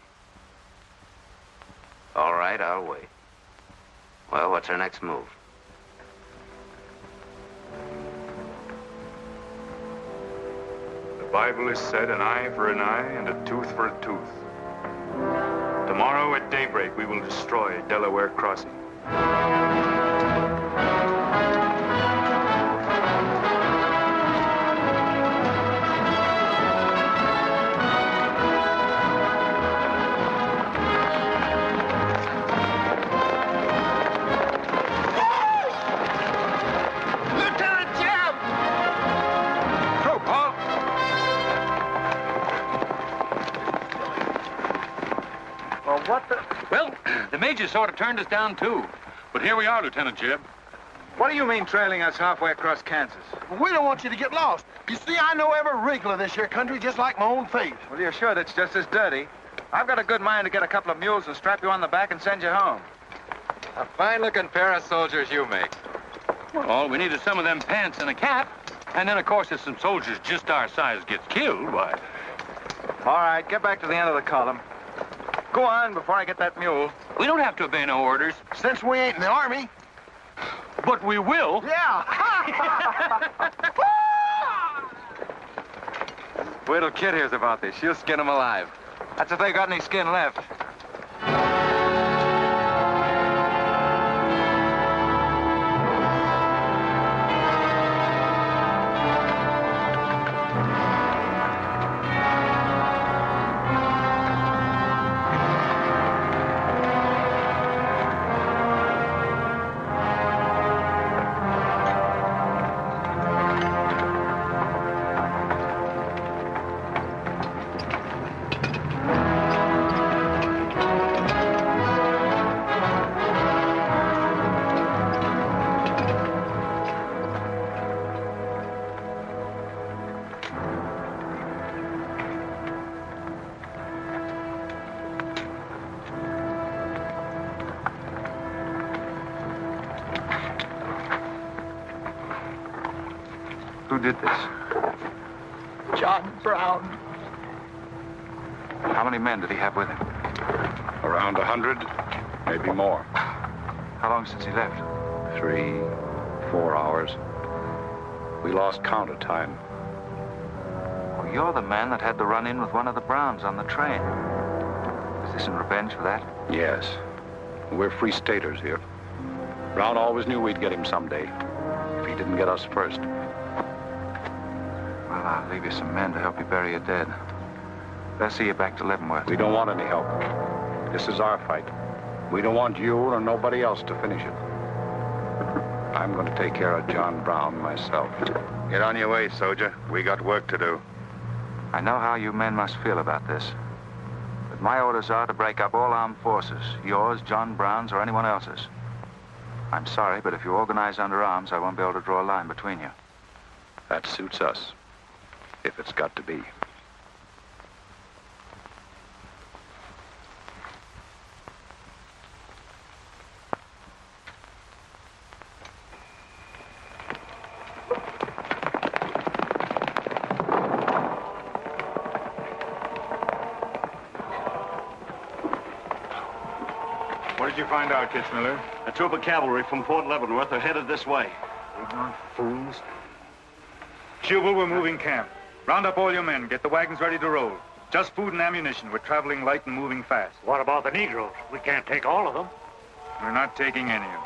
All right, I'll wait. Well, what's our next move? The Bible has said an eye for an eye and a tooth for a tooth. Tomorrow at daybreak, we will destroy Delaware Crossing. Well, the major sort of turned us down, too. But here we are, Lieutenant Jeb. What do you mean trailing us halfway across Kansas? We don't want you to get lost. You see, I know every wrinkle of this here country just like my own face. Well, you're sure that's just as dirty? I've got a good mind to get a couple of mules and strap you on the back and send you home. A fine-looking pair of soldiers you make. Well, all we need is some of them pants and a cap. And then, of course, if some soldiers just our size gets killed, why... All right, get back to the end of the column. Go on before I get that mule. We don't have to obey no orders. Since we ain't in the army. But we will. Yeah. Wait till Kid hears about this. She'll skin him alive. That's if they got any skin left. Who did this? John Brown. How many men did he have with him? Around 100, maybe more. How long since he left? 3, 4 hours. We lost count of time. Well, you're the man that had the run-in with one of the Browns on the train. Is this in revenge for that? Yes. We're free staters here. Brown always knew we'd get him someday, if he didn't get us first. Well, I'll leave you some men to help you bury your dead. They'll see you back to Leavenworth. We don't want any help. This is our fight. We don't want you or nobody else to finish it. I'm going to take care of John Brown myself. Get on your way, soldier. We got work to do. I know how you men must feel about this. But my orders are to break up all armed forces. Yours, John Brown's, or anyone else's. I'm sorry, but if you organize under arms, I won't be able to draw a line between you. That suits us, if it's got to be. What did you find out, Kitzmiller? A troop of cavalry from Fort Leavenworth are headed this way. Ignorant fools. Jubal, we're moving camp. Round up all your men. Get the wagons ready to roll. Just food and ammunition. We're traveling light and moving fast. What about the Negroes? We can't take all of them. We're not taking any of them.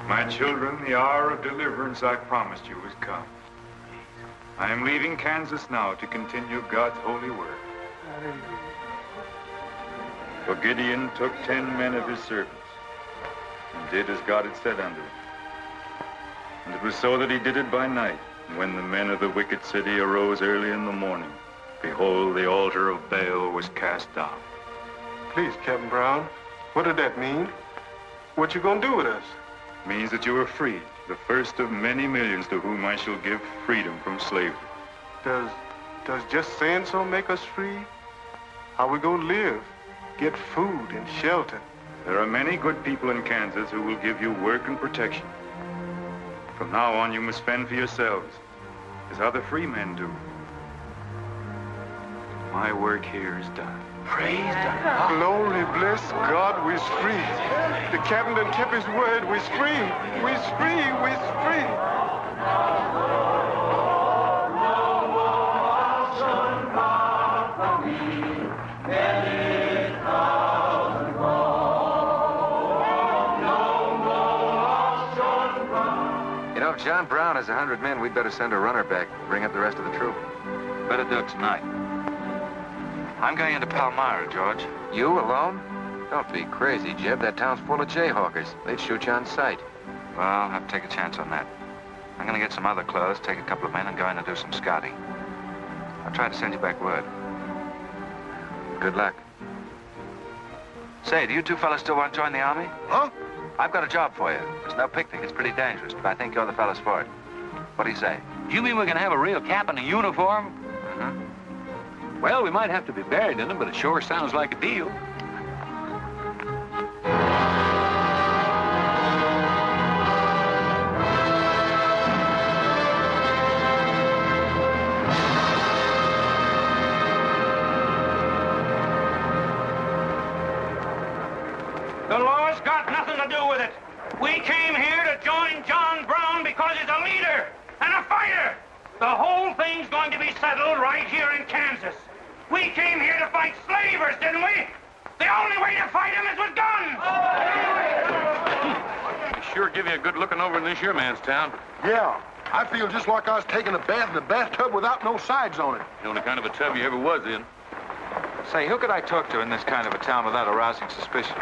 My children, the hour of deliverance I promised you has come. I am leaving Kansas now to continue God's holy work. For Gideon took 10 men of his servants and did as God had said unto him. And it was so that he did it by night. And when the men of the wicked city arose early in the morning, behold, the altar of Baal was cast down. Please, Captain Brown, what did that mean? What you gonna do with us? Means that you are free, the first of many millions to whom I shall give freedom from slavery. Does just saying so make us free? How we gonna live? Get food and shelter? There are many good people in Kansas who will give you work and protection. From now on, you must fend for yourselves, as other free men do. My work here is done. Praise God. Glory, bless God, we's free. The captain done kept his word, we's free. We's free, we's free. You know, if John Brown has 100 men, we'd better send a runner back, bring up the rest of the troop. Better do it tonight. I'm going into Palmyra, George. You alone? Don't be crazy, Jeb. That town's full of jayhawkers. They'd shoot you on sight. Well, I'll have to take a chance on that. I'm going to get some other clothes, take a couple of men, and go in and do some scouting. I'll try to send you back word. Good luck. Say, do you two fellas still want to join the Army? Huh? I've got a job for you. There's no picnic. It's pretty dangerous, but I think you're the fellas for it. What do you say? You mean we're going to have a real cap and a uniform? Mm-hmm. Well, we might have to be buried in them, but it sure sounds like a deal. The law's got nothing to do with it. We came here to join John Brown because he's a leader and a fighter. The whole thing's going to be settled right here in Kansas. We came here to fight slavers, didn't we? The only way to fight them is with guns. They sure give you a good looking over in this here man's town. Yeah, I feel just like I was taking a bath in a bathtub without no sides on it. The only kind of a tub you ever was in. Say, who could I talk to in this kind of a town without arousing suspicion?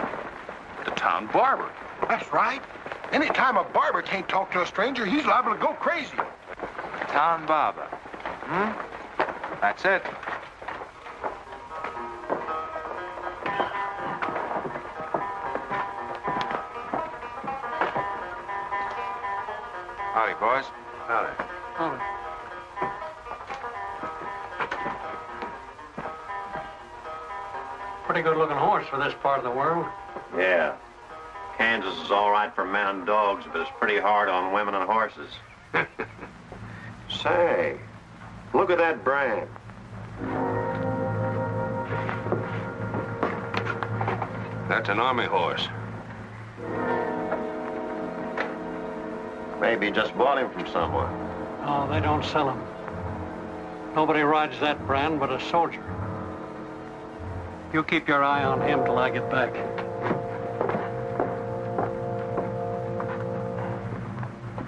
The town barber. That's right. Anytime a barber can't talk to a stranger, he's liable to go crazy. Town barber. That's it. boys. Howdy. Pretty good-looking horse for this part of the world. Yeah. Kansas is all right for men and dogs, but it's pretty hard on women and horses. Say, look at that brand. That's an army horse. Maybe you just bought him from someone. Oh, they don't sell them. Nobody rides that brand but a soldier. You keep your eye on him till I get back.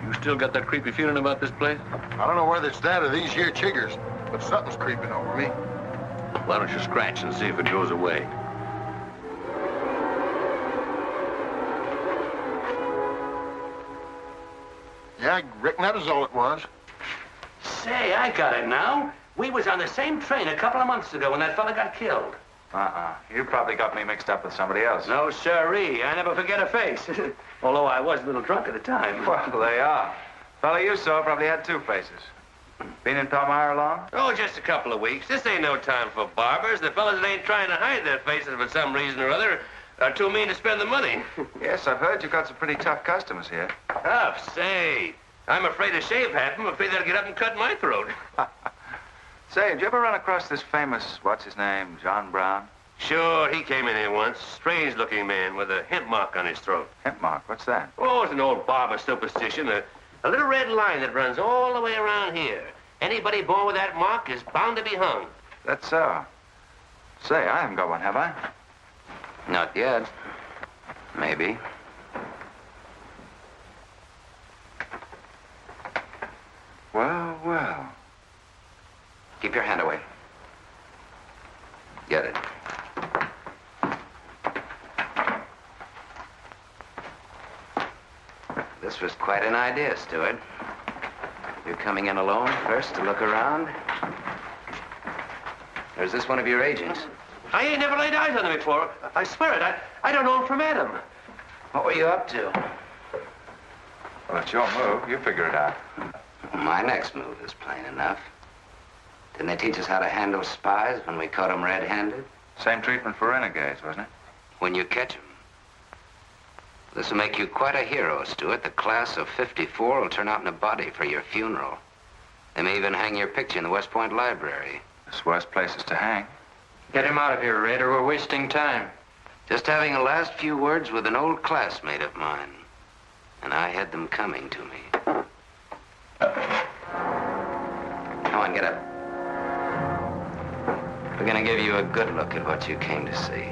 You still got that creepy feeling about this place? I don't know whether it's that or these here chiggers, but something's creeping over me. Why don't you scratch and see if it goes away? Yeah, I reckon that is all it was. Say, I got it now. We was on the same train a couple of months ago when that fella got killed. You probably got me mixed up with somebody else. No, sirree. I never forget a face. Although I was a little drunk at the time. Well, they are. Fella you saw probably had two faces. Been in Palmyra long? Oh, just a couple of weeks. This ain't no time for barbers. The fellas that ain't trying to hide their faces for some reason or other are too mean to spend the money. Yes, I've heard you've got some pretty tough customers here. Tough, say. I'm afraid to shave half of them. I'm afraid they'll get up and cut my throat. Say, did you ever run across this famous, what's his name, John Brown? Sure, he came in here once. Strange-looking man with a hemp mark on his throat. Hemp mark? What's that? Oh, it's an old barber superstition. A little red line that runs all the way around here. Anybody born with that mark is bound to be hung. That's so. Say, I haven't got one, have I? Not yet. Maybe. Well, well. Keep your hand away. Get it. This was quite an idea, Stuart. You're coming in alone first to look around? Or is this one of your agents? I ain't never laid eyes on him before. I swear it. I don't know him from Adam. What were you up to? Well, it's your move. You figure it out. My next move is plain enough. Didn't they teach us how to handle spies when we caught them red-handed? Same treatment for renegades, wasn't it? When you catch them. This will make you quite a hero, Stuart. The class of '54 will turn out in a body for your funeral. They may even hang your picture in the West Point Library. There's worse places to hang. Get him out of here, Raider. We're wasting time. Just having a last few words with an old classmate of mine. And I had them coming to me. Come on, get up. We're gonna give you a good look at what you came to see.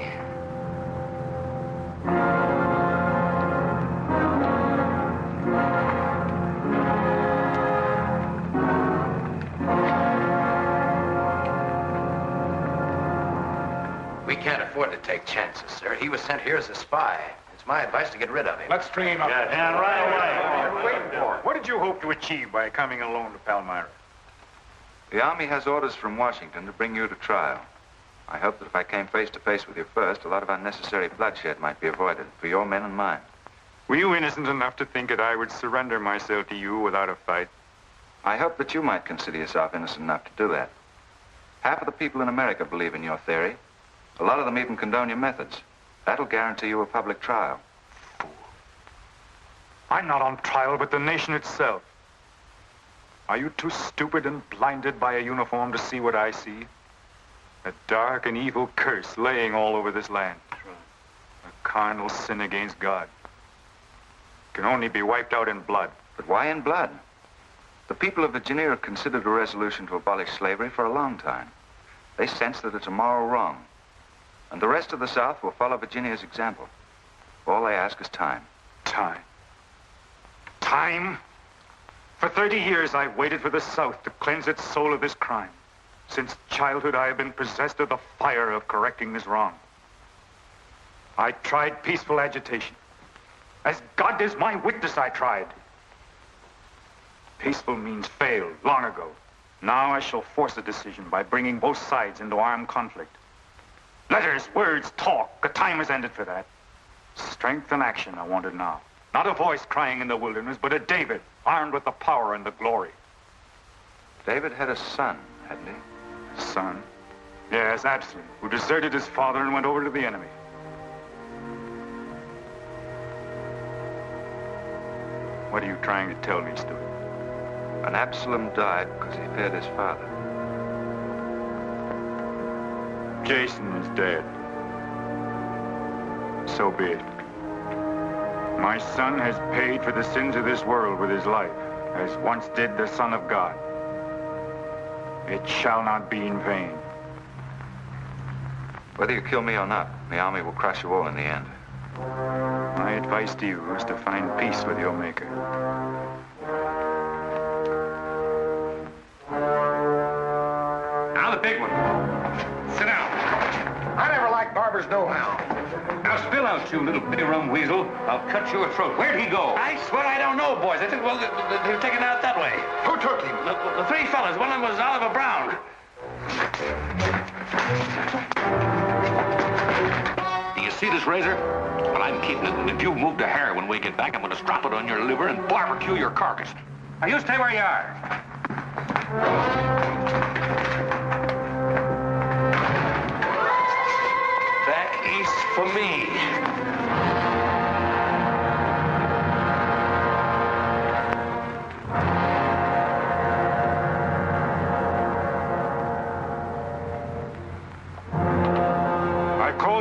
We can't afford to take chances, sir. He was sent here as a spy. It's my advice to get rid of him. Let's string him up. And right away. Wait for it. What did you hope to achieve by coming alone to Palmyra? The Army has orders from Washington to bring you to trial. I hope that if I came face to face with you first, a lot of unnecessary bloodshed might be avoided for your men and mine. Were you innocent enough to think that I would surrender myself to you without a fight? I hope that you might consider yourself innocent enough to do that. Half of the people in America believe in your theory. A lot of them even condone your methods. That'll guarantee you a public trial. Fool. I'm not on trial, but the nation itself. Are you too stupid and blinded by a uniform to see what I see? A dark and evil curse laying all over this land. A carnal sin against God. Can only be wiped out in blood. But why in blood? The people of Virginia have considered a resolution to abolish slavery for a long time. They sense that it's a moral wrong. And the rest of the South will follow Virginia's example. All they ask is time. Time? Time? For 30 years, I've waited for the South to cleanse its soul of this crime. Since childhood, I have been possessed of the fire of correcting this wrong. I tried peaceful agitation. As God is my witness, I tried. Peaceful means failed long ago. Now I shall force a decision by bringing both sides into armed conflict. Letters, words, talk. The time has ended for that. Strength and action are wanted now. Not a voice crying in the wilderness, but a David, armed with the power and the glory. David had a son, hadn't he? Son? Yes, Absalom, who deserted his father and went over to the enemy. What are you trying to tell me, Stuart? And Absalom died because he feared his father. Jason is dead. So be it. My son has paid for the sins of this world with his life, as once did the Son of God. It shall not be in vain. Whether you kill me or not, the army will crush you all in the end. My advice to you is to find peace with your Maker. Now the big one. Sit down. I never liked barbers no-how. Now spill out, you little bitty rum weasel. I'll cut your throat. Where'd he go? I swear I don't know, boys. I think, well, they were taken out that way. Who took him? The three fellas. One of them was Oliver Brown. Do you see this razor? Well, I'm keeping it, and if you move a hair when we get back, I'm going to strap it on your liver and barbecue your carcass. Now, you stay where you are. Back east for me.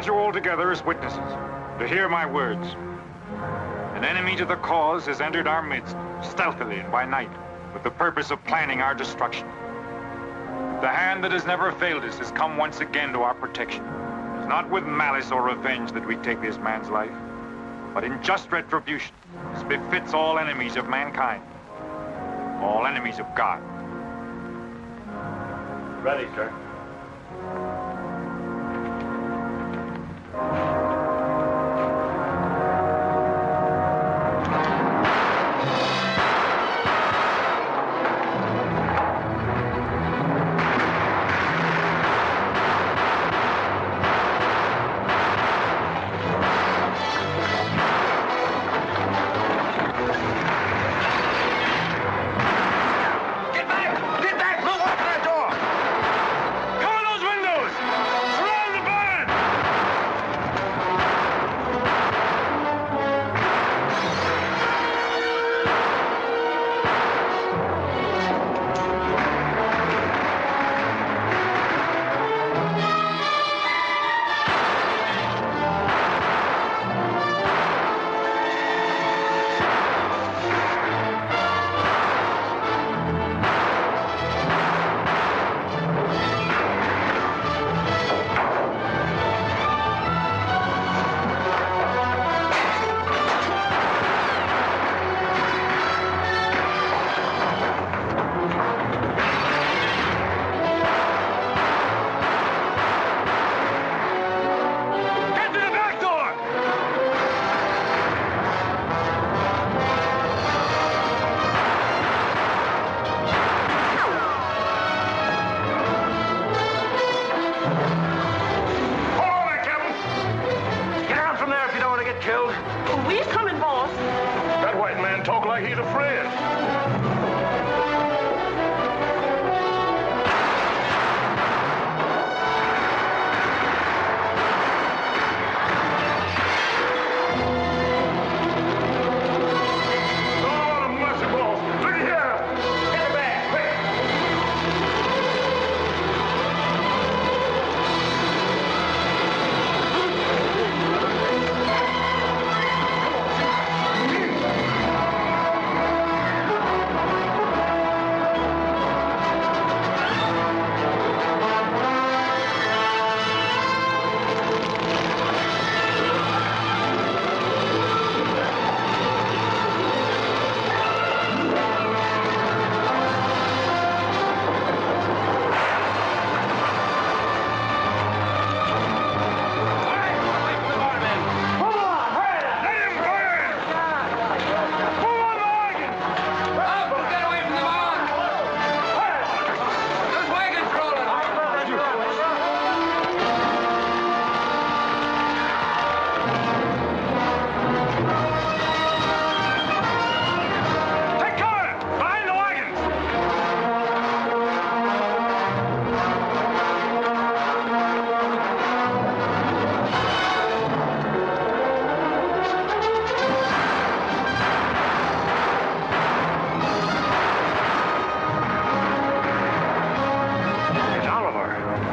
You all together as witnesses to hear my words. An enemy to the cause has entered our midst, stealthily and by night, with the purpose of planning our destruction. The hand that has never failed us has come once again to our protection. It's not with malice or revenge that we take this man's life, but in just retribution, as befits all enemies of mankind, all enemies of God. Ready, sir.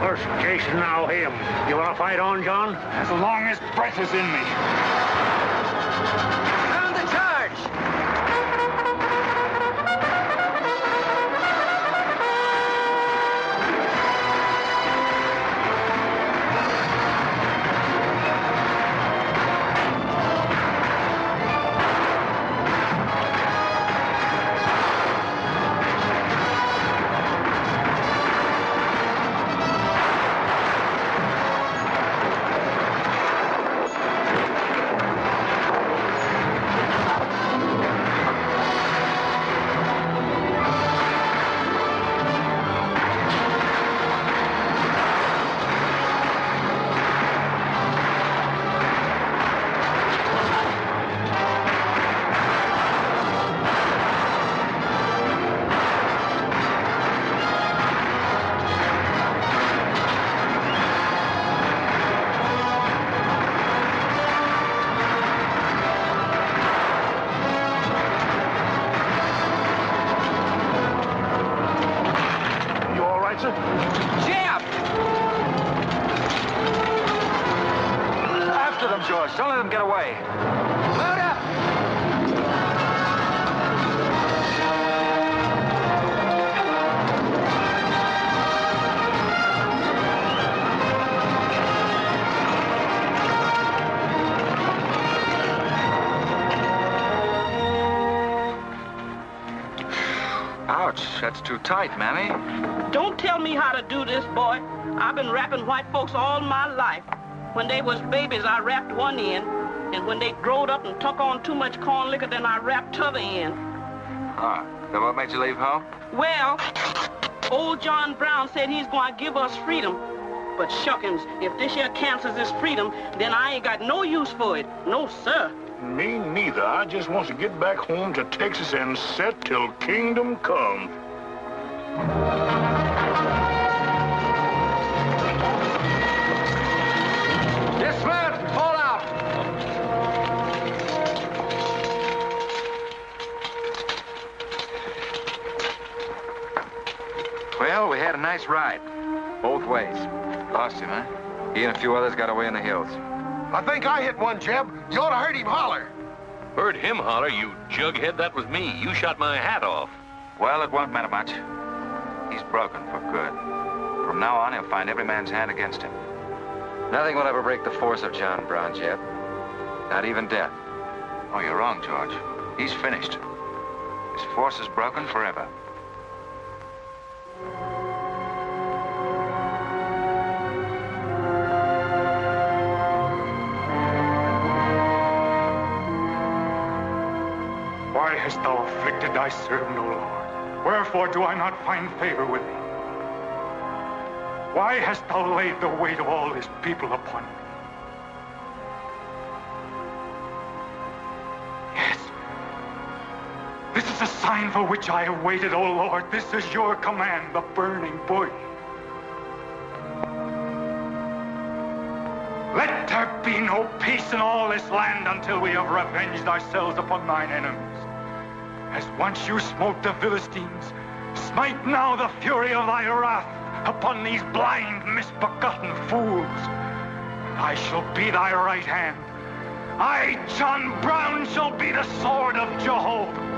First Jason, now him. You want to fight on, John? As long as breath is in me. Sound the charge! George. Don't let them get away. Load up! Ouch, that's too tight, Mammy. Don't tell me how to do this, boy. I've been wrapping white folks all my life. When they was babies, I wrapped one end, and when they growed up and took on too much corn liquor, then I wrapped t'other end. Ah, then what made you leave home? Well, old John Brown said he's going to give us freedom. But shuckins, if this here cancels this freedom, then I ain't got no use for it. No, sir. Me neither. I just want to get back home to Texas and set till kingdom come. Dismount! Fall out! Well, we had a nice ride. Both ways. Lost him, huh? He and a few others got away in the hills. I think I hit one, Jeb. You ought to heard him holler. Heard him holler, you jughead? That was me. You shot my hat off. Well, it won't matter much. He's broken for good. From now on, he'll find every man's hand against him. Nothing will ever break the force of John Brown, Jeb. Not even death. Oh, you're wrong, George. He's finished. His force is broken forever. Why hast thou afflicted thy servant, O Lord? Wherefore do I not find favor with thee? Why hast thou laid the weight of all this people upon me? Yes. This is a sign for which I have waited, O Lord. This is your command, the burning bush. Let there be no peace in all this land until we have revenged ourselves upon thine enemies. As once you smote the Philistines, smite now the fury of thy wrath upon these blind, misbegotten fools. And I shall be thy right hand. I, John Brown, shall be the sword of Jehovah.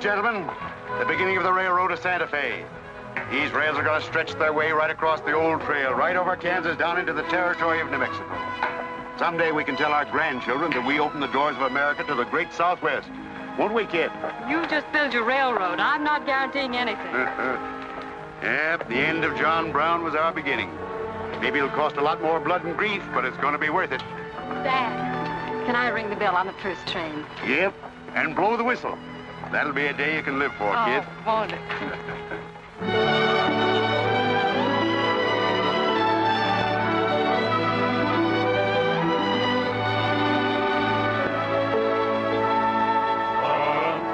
Gentlemen, the beginning of the railroad to Santa Fe. These rails are going to stretch their way right across the old trail, right over Kansas, down into the territory of New Mexico. Someday we can tell our grandchildren that we opened the doors of America to the great Southwest. Won't we, kid? You just build your railroad. I'm not guaranteeing anything. Yep, the end of John Brown was our beginning. Maybe it'll cost a lot more blood and grief, but it's going to be worth it. Dad, can I ring the bell on the first train? Yep, and blow the whistle. That'll be a day you can live for, kid. Won't it?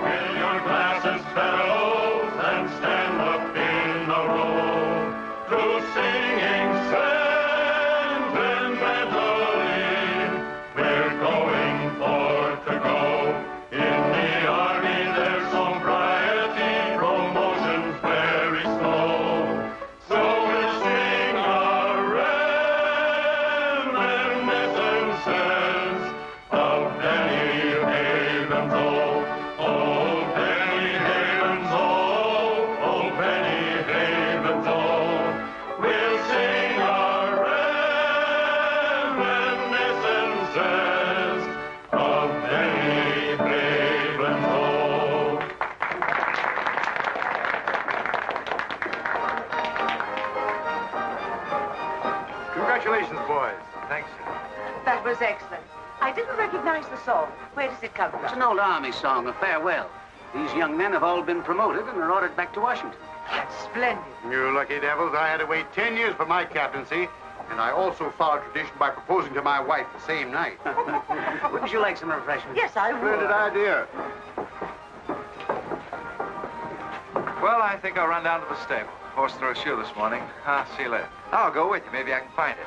Fill your glasses, fellows, and stand up. Congratulations, boys. Thanks, sir. That was excellent. I didn't recognize the song. Where does it come from? It's an old Army song, a farewell. These young men have all been promoted and are ordered back to Washington. That's splendid. You lucky devils, I had to wait 10 years for my captaincy, and I also followed tradition by proposing to my wife the same night. Wouldn't you like some refreshment? Yes, I would. Splendid idea. Well, I think I'll run down to the stable. Horse threw a shoe this morning. I'll see you later. I'll go with you. Maybe I can find it.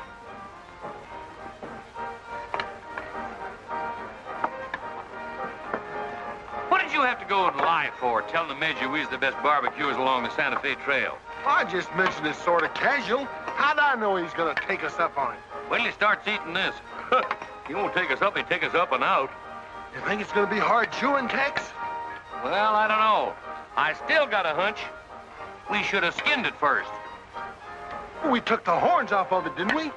What did you have to go and lie for, telling the Major we's the best barbecuers along the Santa Fe Trail? I just mentioned it sort of casual. How'd I know he's gonna take us up on it? Wait till he starts eating this. He won't take us up, he'll take us up and out. You think it's gonna be hard chewing, Tex? Well, I don't know. I still got a hunch. We should have skinned it first. We took the horns off of it, didn't we?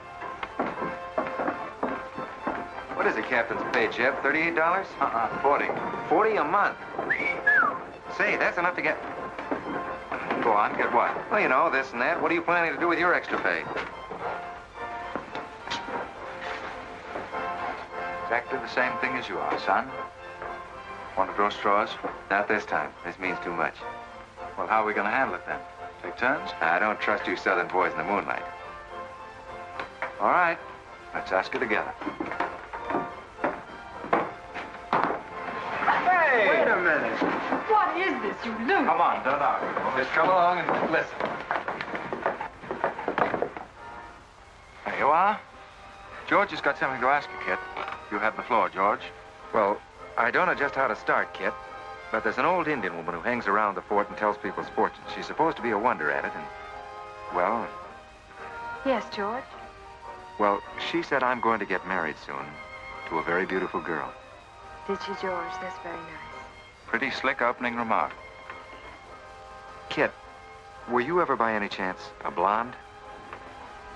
What is the captain's pay, Jeb? $38? 40. 40 a month. Say, that's enough to get... Go on, get what? Well, you know, this and that. What are you planning to do with your extra pay? Exactly the same thing as you are, son. Want to draw straws? Not this time. This means too much. Well, how are we going to handle it, then? Take turns? I don't trust you southern boys in the moonlight. All right. Let's ask her together. Hey! Wait a minute. What is this, you loon? Come on, don't argue. Just come along and listen. There you are. George has got something to ask you, Kit. You have the floor, George. Well, I don't know just how to start, Kit, but there's an old Indian woman who hangs around the fort and tells people's fortunes. She's supposed to be a wonder at it, and, well... Yes, George? Well, she said I'm going to get married soon to a very beautiful girl. Did she, George? That's very nice. Pretty slick opening remark. Kit, were you ever by any chance a blonde?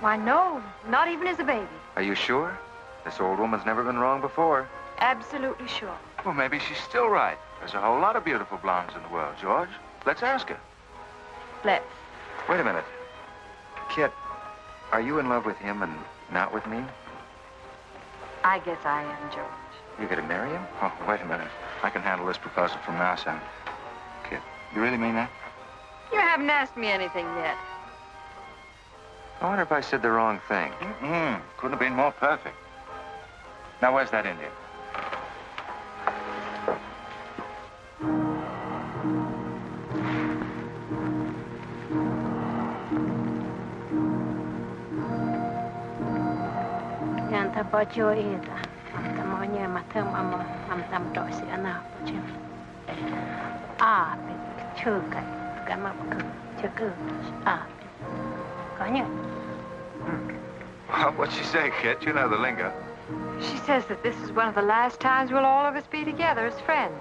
Why, no. Not even as a baby. Are you sure? This old woman's never been wrong before. Absolutely sure. Well, maybe she's still right. There's a whole lot of beautiful blondes in the world, George. Let's ask her. Let's. Wait a minute. Kit, are you in love with him and not with me? I guess I am, George. You gonna marry him? Oh, wait a minute. I can handle this proposal from now on. Kit, you really mean that? You haven't asked me anything yet. I wonder if I said the wrong thing. Couldn't have been more perfect. Now, where's that Indian? Yanta bajo ida, amtamonya matam ama amtam dosi ana bajim. Ah, chuka, gamapku, chuku, ah. Kanya. What'd she say, Kit? You know the lingo. She says that this is one of the last times we'll all of us be together as friends.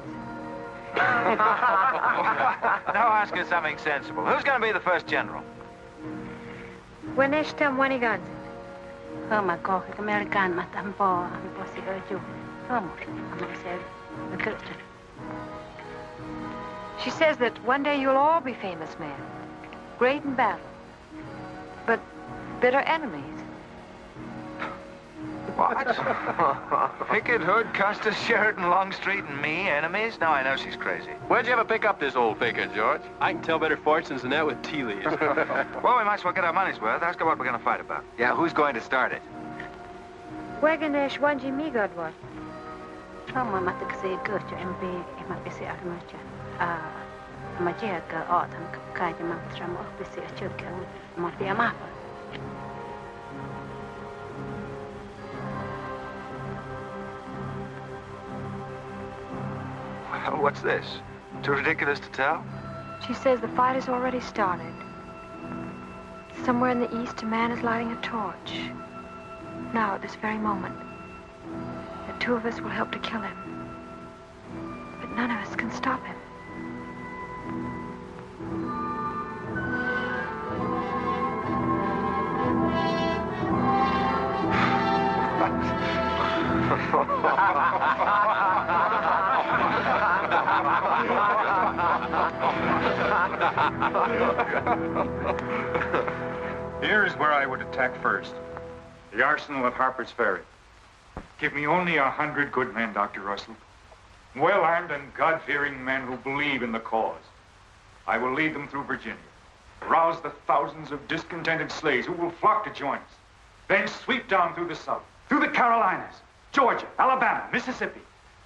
Now ask her something sensible. Who's going to be the first general? Winesh Tamwanigan. Homa ko American matampo amposi oju. She says that one day you'll all be famous men, great in battle, but bitter enemies. What? Pickett, Hood, Custis, Sheridan, Longstreet, and me, enemies? Now I know she's crazy. Where'd you ever pick up this old faker, George? I can tell better fortunes than that with tea leaves. Well, we might as well get our money's worth. Ask her what we're going to fight about. Yeah, who's going to start it? Waganesh Wanji Migodwat. Homa matakse gocho MB emapisi armacha. Ah, amajia ka autumn kaja mamtramo pisi achuka mafia mapa. Well, what's this? Too ridiculous to tell? She says the fight has already started. Somewhere in the east, a man is lighting a torch. Now, at this very moment, the two of us will help to kill him. But none of us can stop him. Here's where I would attack first. The arsenal at Harper's Ferry. Give me only 100 good men, Dr. Russell. Well-armed and God-fearing men who believe in the cause. I will lead them through Virginia. Rouse the thousands of discontented slaves who will flock to join us. Then sweep down through the South, through the Carolinas, Georgia, Alabama, Mississippi.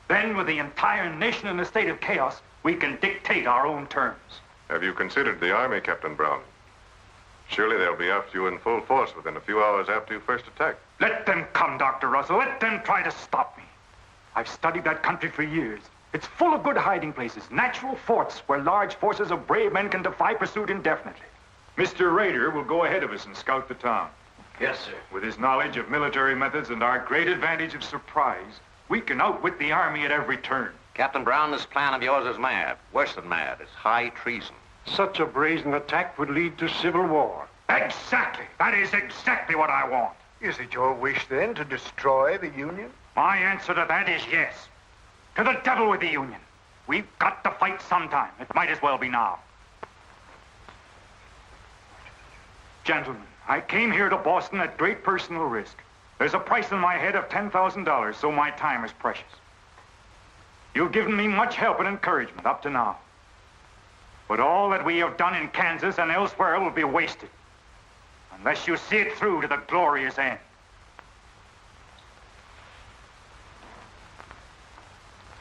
Then, with the entire nation in a state of chaos, we can dictate our own terms. Have you considered the Army, Captain Brown? Surely they'll be after you in full force within a few hours after you first attack. Let them come, Dr. Russell. Let them try to stop me. I've studied that country for years. It's full of good hiding places, natural forts where large forces of brave men can defy pursuit indefinitely. Mr. Rader will go ahead of us and scout the town. Yes, sir. With his knowledge of military methods and our great advantage of surprise, we can outwit the Army at every turn. Captain Brown, this plan of yours is mad. Worse than mad. It's high treason. Such a brazen attack would lead to civil war. Exactly. That is exactly what I want. Is it your wish, then, to destroy the Union? My answer to that is yes. To the devil with the Union. We've got to fight sometime. It might as well be now. Gentlemen, I came here to Boston at great personal risk. There's a price on my head of $10,000, so my time is precious. You've given me much help and encouragement up to now. But all that we have done in Kansas and elsewhere will be wasted unless you see it through to the glorious end.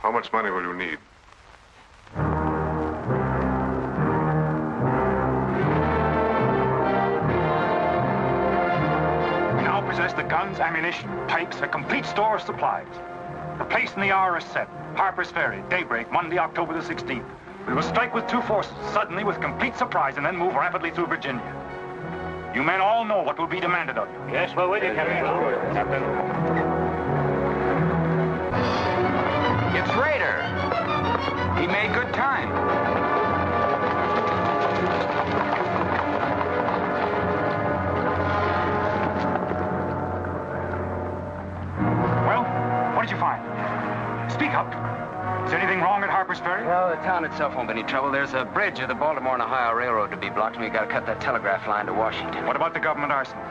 How much money will you need? We now possess the guns, ammunition, pikes, a complete store of supplies. The place and the hour are set. Harper's Ferry, daybreak, Monday, October the 16th. We will strike with two forces, suddenly with complete surprise, and then move rapidly through Virginia. You men all know what will be demanded of you. Yes, we're with you, Captain. Captain. It's Rader. He made good time. Well, what did you find? Speak up. Is anything wrong at Harper's Ferry? Well, the town itself won't be any trouble. There's a bridge of the Baltimore and Ohio Railroad to be blocked, and we got to cut that telegraph line to Washington. What about the government arsenal?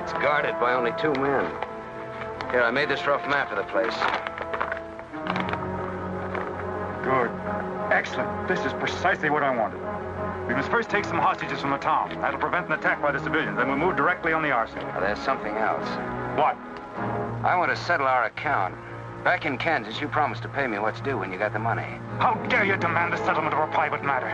It's guarded by only 2 men. Here, I made this rough map of the place. Good. Excellent. This is precisely what I wanted. We must first take some hostages from the town. That'll prevent an attack by the civilians. Then we'll move directly on the arsenal. Now, there's something else. What? I want to settle our account. Back in Kansas, you promised to pay me what's due when you got the money. How dare you demand the settlement of a private matter?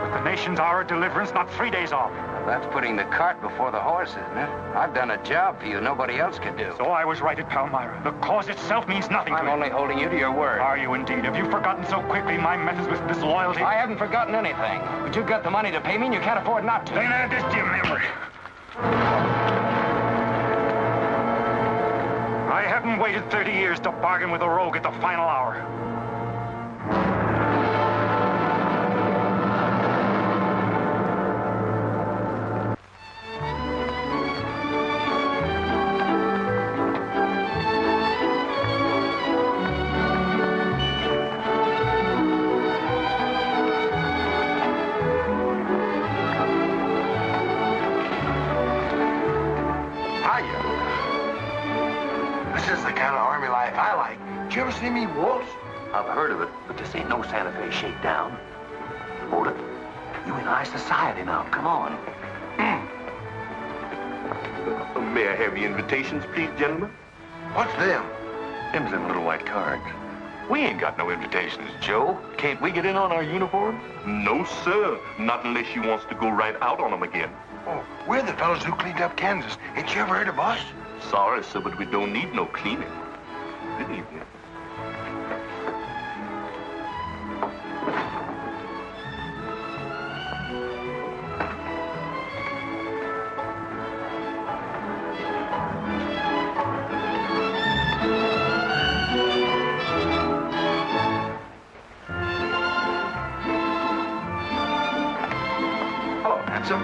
With the nation's hour of deliverance not 3 days off. Well, that's putting the cart before the horse, isn't it? I've done a job for you nobody else could do. So I was right at Palmyra. The cause itself means nothing to I'm you. only holding you to your word. Are you indeed? Have you forgotten so quickly my methods with disloyalty? I haven't forgotten anything. But you've got the money to pay me and you can't afford not to. Then add this to your memory. I haven't waited 30 years to bargain with a rogue at the final hour. You ever see me waltz? I've heard of it, but this ain't no Santa Fe shakedown. Hold it. You in high society now. Come on. May I have your invitations, please, gentlemen? What's them? Them's them little white cards. We ain't got no invitations, Joe. Can't we get in on our uniforms? No, sir. Not unless you wants to go right out on them again. Oh, we're the fellows who cleaned up Kansas. Ain't you ever heard of us? Sorry, sir, but we don't need no cleaning. Good evening. Hello, handsome.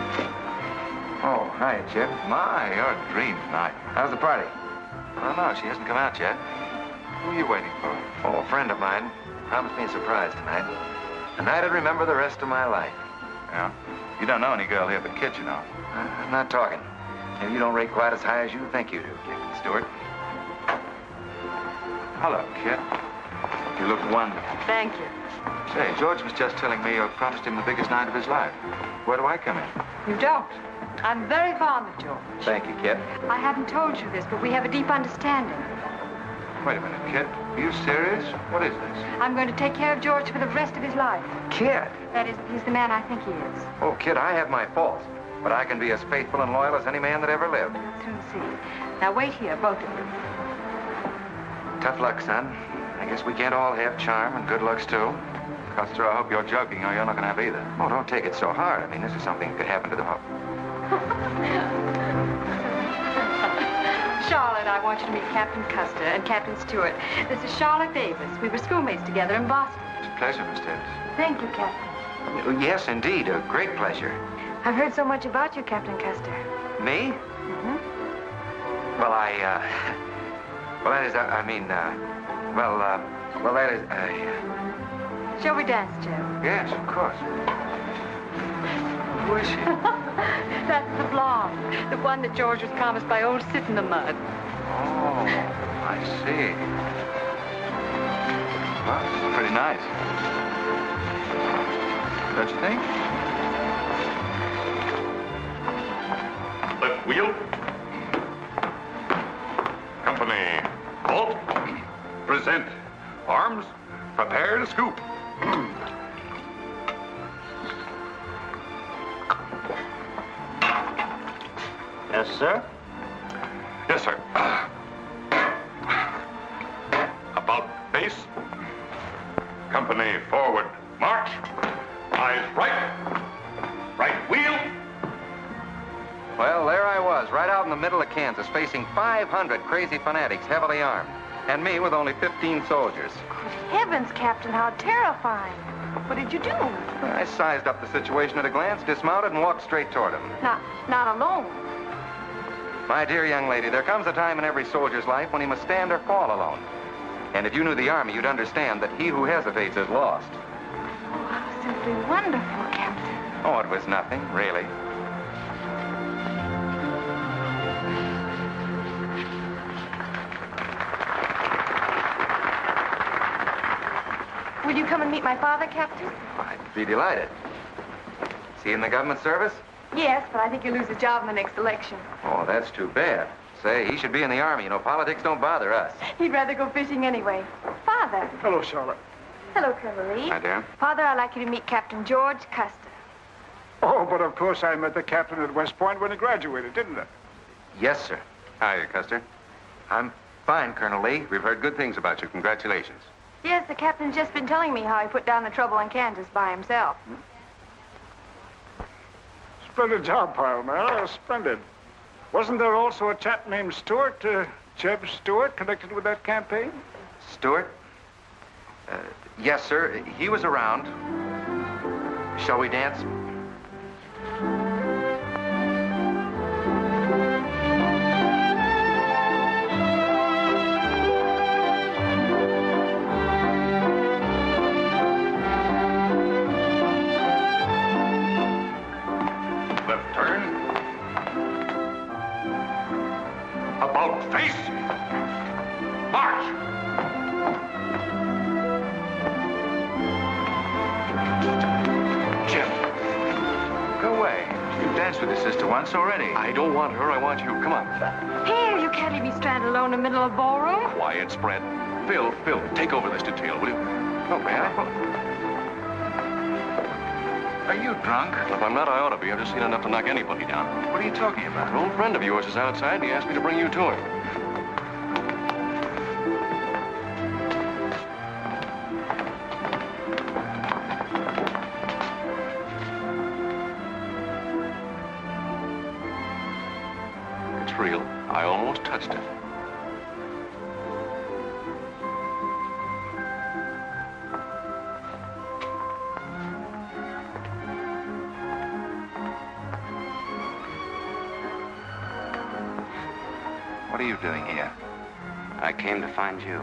Oh, hi, Chip. My, you're a dream tonight. How's the party? I don't know. She hasn't come out yet. Who are you waiting for? Oh, a friend of mine promised me a surprise tonight. A night I'd remember the rest of my life. Yeah? You don't know any girl here but Kit, you know. I'm not talking. Maybe you don't rate quite as high as you think you do, Captain Stewart. Hello, kid. You look wonderful. Thank you. Say, George was just telling me you promised him the biggest night of his life. Where do I come in? You don't. I'm very fond of George. Thank you, kid. I haven't told you this, but we have a deep understanding. Wait a minute, kid. Are you serious? What is this? I'm going to take care of George for the rest of his life. Kid? That is, he's the man I think he is. Oh, kid, I have my faults. But I can be as faithful and loyal as any man that ever lived. I'll soon see. Now, wait here, both of you. Tough luck, son. I guess we can't all have charm and good looks, too. Custer, I hope you're joking, or you're not going to have either. Oh, don't take it so hard. I mean, this is something that could happen to the whole... Charlotte, I want you to meet Captain Custer and Captain Stewart. This is Charlotte Davis. We were schoolmates together in Boston. It's a pleasure, Miss Davis. Thank you, Captain. Oh, yes, indeed. A great pleasure. I've heard so much about you, Captain Custer. Me? Mm-hmm. Well, well, that is, well, that is, Shall we dance, Joe? Yes, of course. Who is she? That's the blonde. The one that George was promised by old Sit in the Mud. Oh, I see. Well, pretty nice. Don't you think? Left wheel. Company, halt. Present. Arms, prepare to scoop. Yes, sir? Yes, sir. About face. Company, forward. March. Eyes right. Right wheel. Well, there I was, right out in the middle of Kansas, facing 500 crazy fanatics, heavily armed. And me with only 15 soldiers. Heavens, Captain, how terrifying. What did you do? I sized up the situation at a glance, dismounted, and walked straight toward them. Not alone. My dear young lady, there comes a time in every soldier's life when he must stand or fall alone. And if you knew the Army, you'd understand that he who hesitates is lost. Oh, how simply wonderful, Captain. Oh, it was nothing, really. Will you come and meet my father, Captain? I'd be delighted. Is he in the government service? Yes, but I think he'll lose his job in the next election. Oh, that's too bad. Say, he should be in the Army. You know, politics don't bother us. He'd rather go fishing anyway. Father. Hello, Charlotte. Hello, Colonel Lee. Hi, dear. Father, I'd like you to meet Captain George Custer. Oh, but of course I met the captain at West Point when he graduated, didn't I? Yes, sir. Hi, Custer. I'm fine, Colonel Lee. We've heard good things about you. Congratulations. Yes, the captain's just been telling me how he put down the trouble in Kansas by himself. Splendid job, pile, man. Oh, splendid. Wasn't there also a chap named Stewart, Jeb Stewart, connected with that campaign? Stewart? Yes, sir. He was around. Shall we dance? Left turn. About face. March. Jim. Go away. You've danced with your sister once already. I don't want her. I want you. Come on. Here, you can't leave me stranded alone in the middle of a ballroom. Quiet, spread. Phil, take over this detail, will you? Oh, may I? Are you drunk? If I'm not, I ought to be. I've just seen enough to knock anybody down. What are you talking about? An old friend of yours is outside, and he asked me to bring you to him. It's real. I almost touched it. What are you doing here? I came to find you.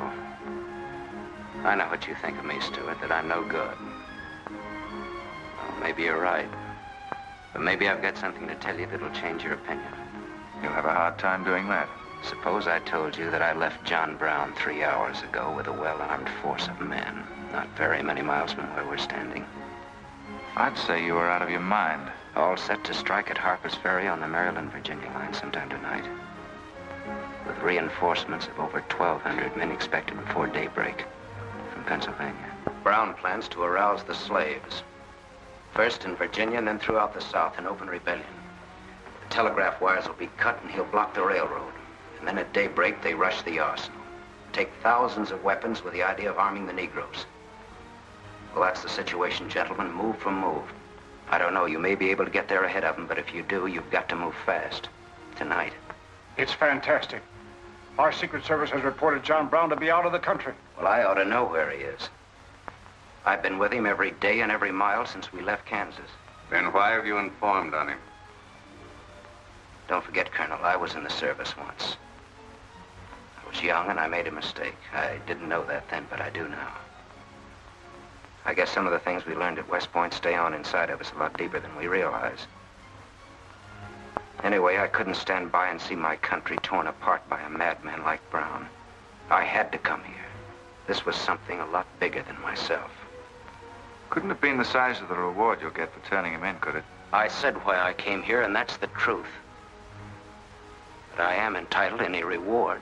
I know what you think of me, Stewart, that I'm no good. Well, maybe you're right. But maybe I've got something to tell you that'll change your opinion. You'll have a hard time doing that. Suppose I told you that I left John Brown 3 hours ago with a well-armed force of men, not very many miles from where we're standing. I'd say you were out of your mind. All set to strike at Harper's Ferry on the Maryland-Virginia line sometime tonight. With reinforcements of over 1,200 men expected before daybreak from Pennsylvania. Brown plans to arouse the slaves. First in Virginia and then throughout the South in open rebellion. The telegraph wires will be cut and he'll block the railroad. And then at daybreak, they rush the arsenal. Take thousands of weapons with the idea of arming the Negroes. Well, that's the situation, gentlemen. Move for move. I don't know, you may be able to get there ahead of them, but if you do, you've got to move fast. Tonight. It's fantastic. Our Secret Service has reported John Brown to be out of the country. Well, I ought to know where he is. I've been with him every day and every mile since we left Kansas. Then why have you informed on him? Don't forget, Colonel, I was in the service once. I was young and I made a mistake. I didn't know that then, but I do now. I guess some of the things we learned at West Point stay on inside of us a lot deeper than we realize. Anyway, I couldn't stand by and see my country torn apart by a madman like Brown. I had to come here. This was something a lot bigger than myself. Couldn't have been the size of the reward you'll get for turning him in, could it? I said why I came here, and that's the truth. But I am entitled to any reward.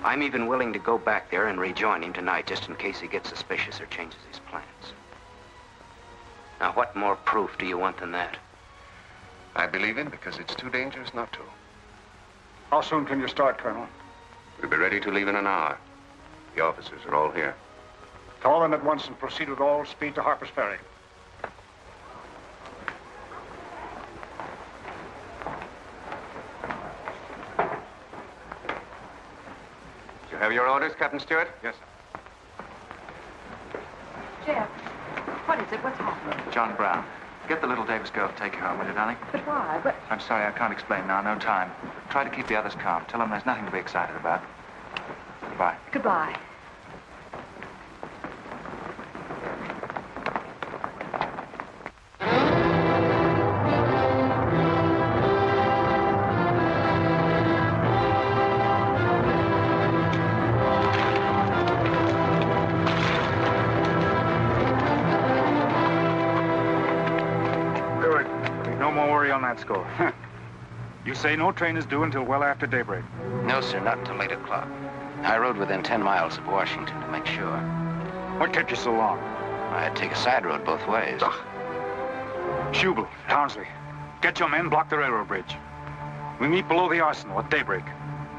I'm even willing to go back there and rejoin him tonight, just in case he gets suspicious or changes his plans. Now, what more proof do you want than that? I believe him because it's too dangerous not to. How soon can you start, Colonel? We'll be ready to leave in an hour. The officers are all here. Call them at once and proceed with all speed to Harper's Ferry. You have your orders, Captain Stewart? Yes, sir. Jeff, what is it? What's happening? John Brown. Get the little Davis girl to take you home, will you, darling? But why? But... I'm sorry, I can't explain now. No time. Try to keep the others calm. Tell them there's nothing to be excited about. Goodbye. Goodbye. Score. You say no train is due until well after daybreak? No, sir, not until 8 o'clock. I rode within 10 miles of Washington to make sure. What kept you so long? I had to take a side road both ways. Schubel, Townsley, get your men, block the railroad bridge. We meet below the arsenal at daybreak.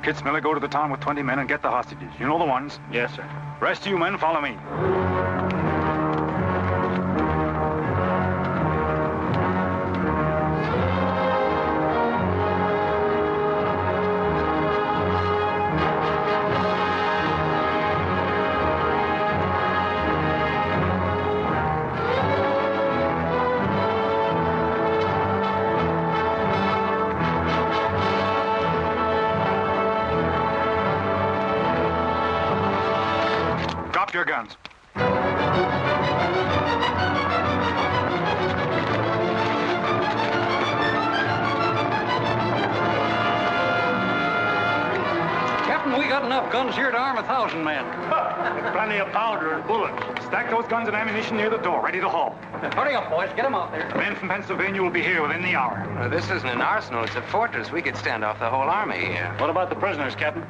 Kitzmiller, go to the town with 20 men and get the hostages. You know the ones? Yes, sir. Rest of you men, follow me. Your guns. Captain, we got enough guns here to arm 1,000 men. There's plenty of powder and bullets. Stack those guns and ammunition near the door, ready to haul. Hurry up, boys. Get them out there. The men from Pennsylvania will be here within the hour. This isn't an arsenal. It's a fortress. We could stand off the whole army here. What about the prisoners, Captain?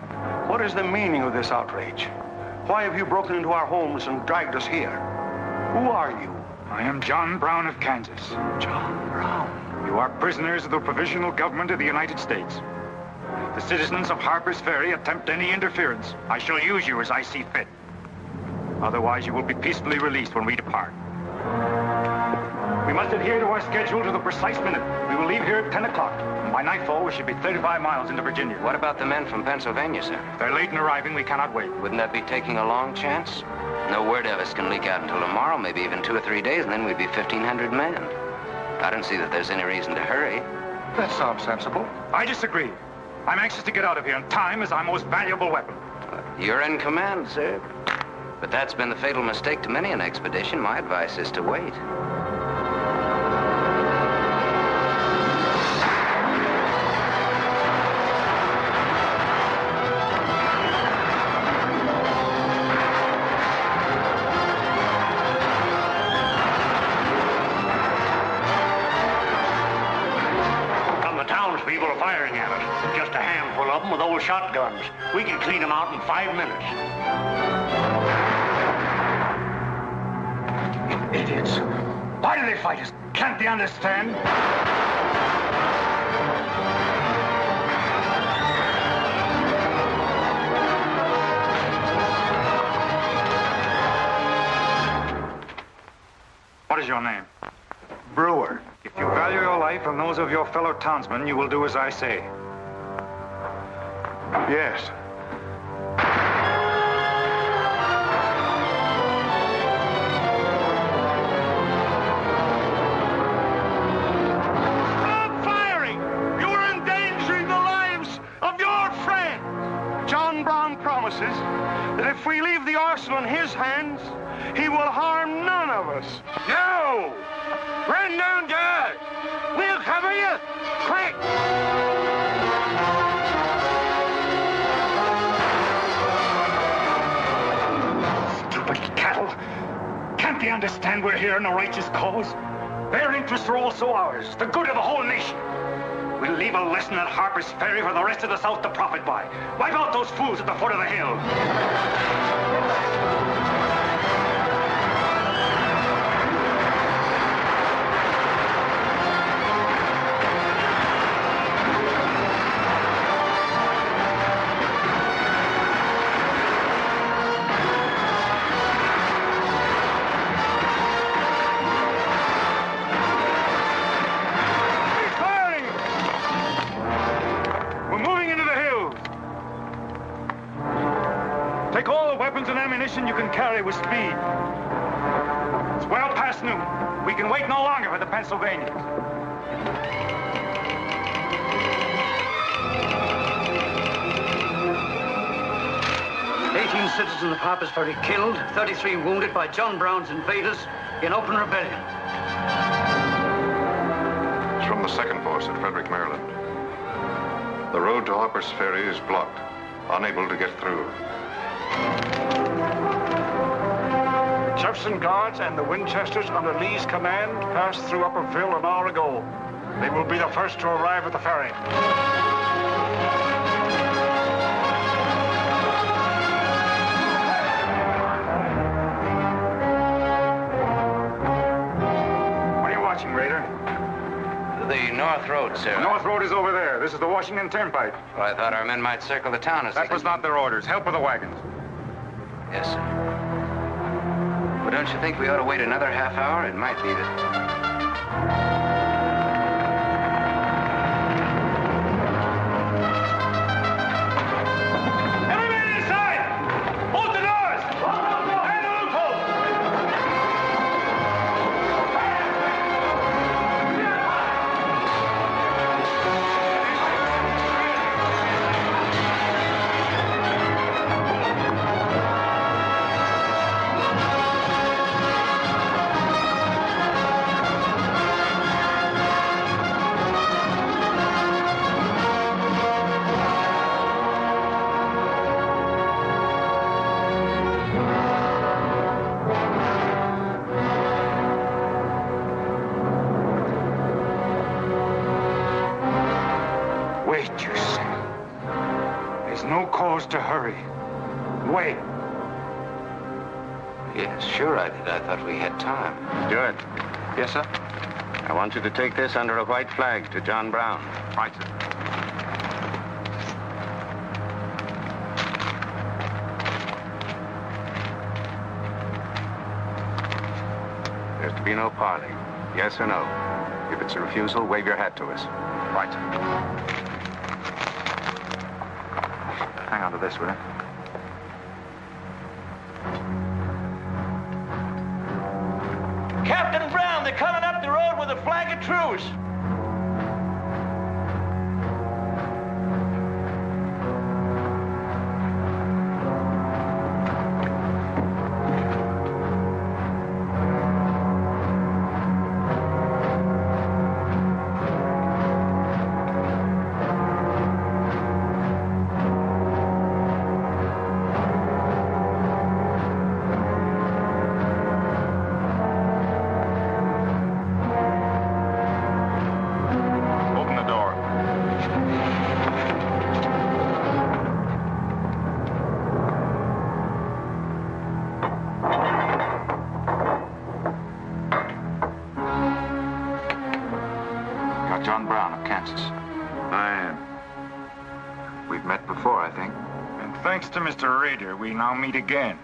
What is the meaning of this outrage? Why have you broken into our homes and dragged us here? Who are you? I am John Brown of Kansas. John Brown. You are prisoners of the provisional government of the United States. The citizens of Harper's Ferry attempt any interference. I shall use you as I see fit. Otherwise, you will be peacefully released when we depart. We must adhere to our schedule to the precise minute. We will leave here at 10 o'clock. And by nightfall, we should be 35 miles into Virginia. What about the men from Pennsylvania, sir? If they're late in arriving, we cannot wait. Wouldn't that be taking a long chance? No word of us can leak out until tomorrow, maybe even 2 or 3 days, and then we'd be 1,500 men. I don't see that there's any reason to hurry. That sounds sensible. I disagree. I'm anxious to get out of here, and time is our most valuable weapon. You're in command, sir. But that's been the fatal mistake to many an expedition. My advice is to wait. firing at us. Just a handful of them with old shotguns. We can clean them out in 5 minutes. Idiots. Why do they fight us? Can't they understand? What is your name? Brewer. If you value your life and those of your fellow townsmen, you will do as I say. Yes. Stop firing! You are endangering the lives of your friends. John Brown promises that if we leave the arsenal in his hands, he will harm none of us. No! Run down, guard! We'll cover you! Quick! Stupid cattle. Can't they understand we're here in a righteous cause? Their interests are also ours, the good of the whole nation. We'll leave a lesson at Harper's Ferry for the rest of the South to profit by. Wipe out those fools at the foot of the hill. Take all the weapons and ammunition you can carry with speed. It's well past noon. We can wait no longer for the Pennsylvanians. 18 citizens of Harper's Ferry killed, 33 wounded by John Brown's invaders in open rebellion. It's from the 2nd Force at Frederick, Maryland. The road to Harper's Ferry is blocked, unable to get through. Jefferson Guards and the Winchesters under Lee's command passed through Upperville an hour ago. They will be the first to arrive at the ferry. What are you watching, Raider? The North Road, sir. The North Road is over there. This is the Washington Turnpike. Well, I thought our men might circle the town as That was not their orders. Help with the wagons. Yes, sir. But don't you think we ought to wait another half hour? It might be that... To hurry. Wait. Yes, sure I did. I thought we had time. Stewart. Yes, sir? I want you to take this under a white flag to John Brown. Right, sir. There's to be no parley. Yes or no? If it's a refusal, wave your hat to us. Right, sir. Hang on to this, will you? Captain Brown, they're coming up the road with a flag of truce. John Brown of Kansas. I am. We've met before, I think. And thanks to Mr. Rader, we now meet again.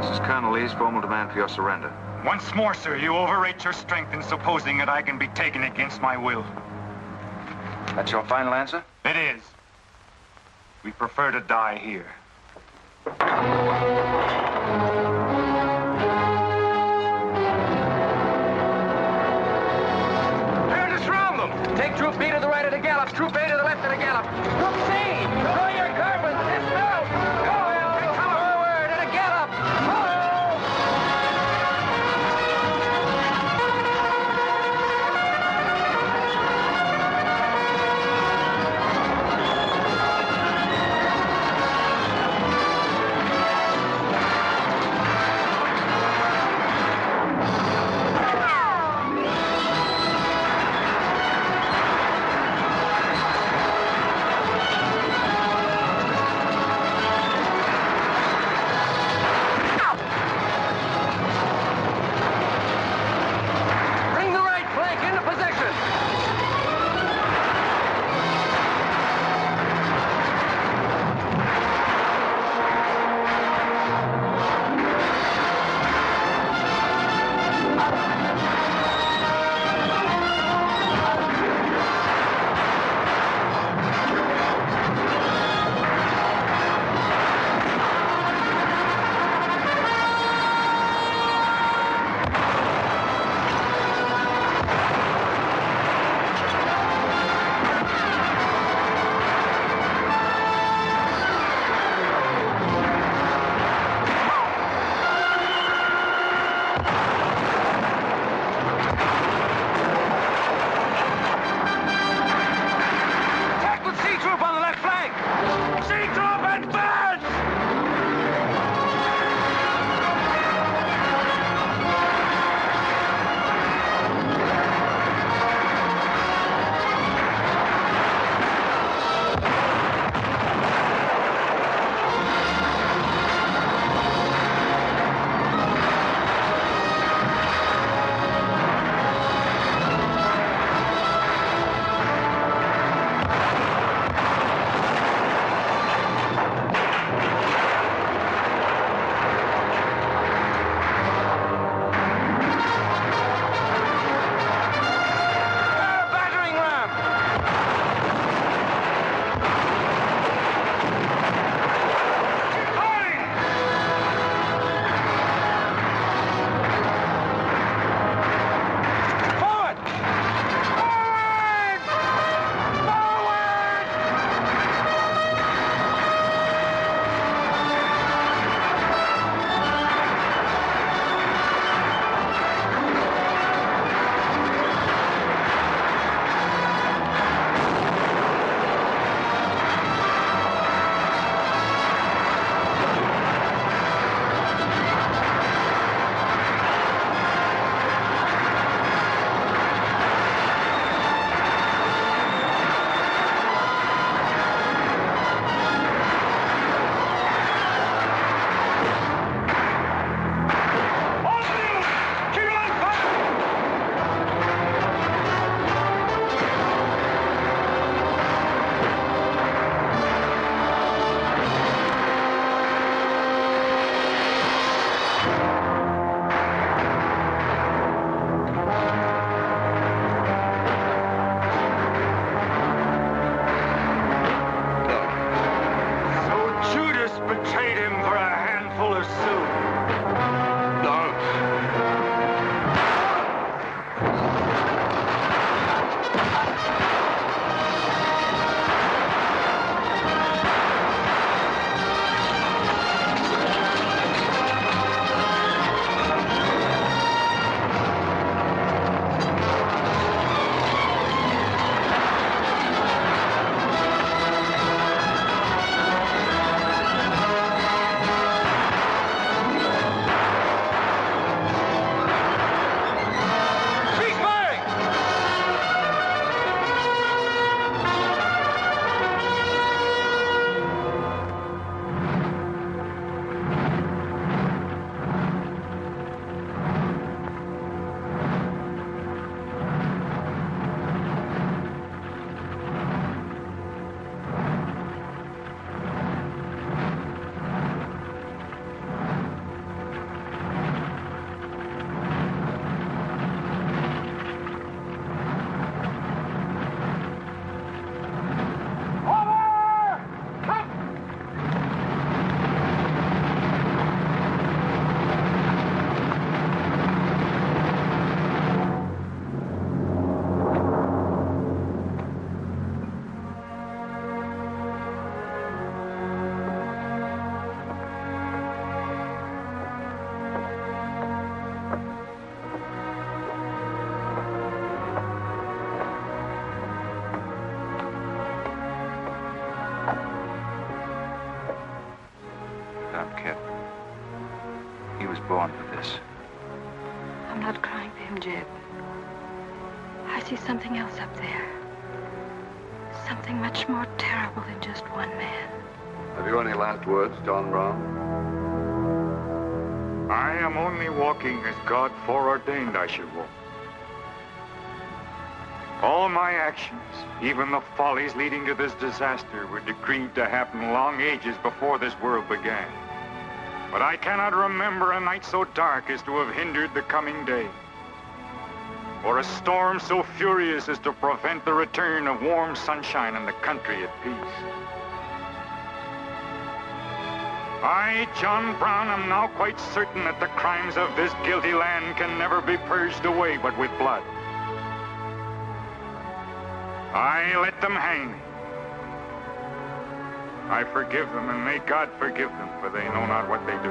This is Colonel Lee's formal demand for your surrender. Once more, sir, you overrate your strength in supposing that I can be taken against my will. That's your final answer? It is. We prefer to die here. Here to surround them. Take Troop B to the right of the gallop. Troop A to the left of the gallop. Troop C, throw your carbons. Dismount. Go, come forward and a gallop. He was born for this. I'm not crying for him, Jeb. I see something else up there. Something much more terrible than just one man. Have you any last words, John Brown? I am only walking as God foreordained I should walk. All my actions, even the follies leading to this disaster, were decreed to happen long ages before this world began. But I cannot remember a night so dark as to have hindered the coming day, or a storm so furious as to prevent the return of warm sunshine and the country at peace. I, John Brown, am now quite certain that the crimes of this guilty land can never be purged away but with blood. I let them hang me. I forgive them, and may God forgive them, for they know not what they do.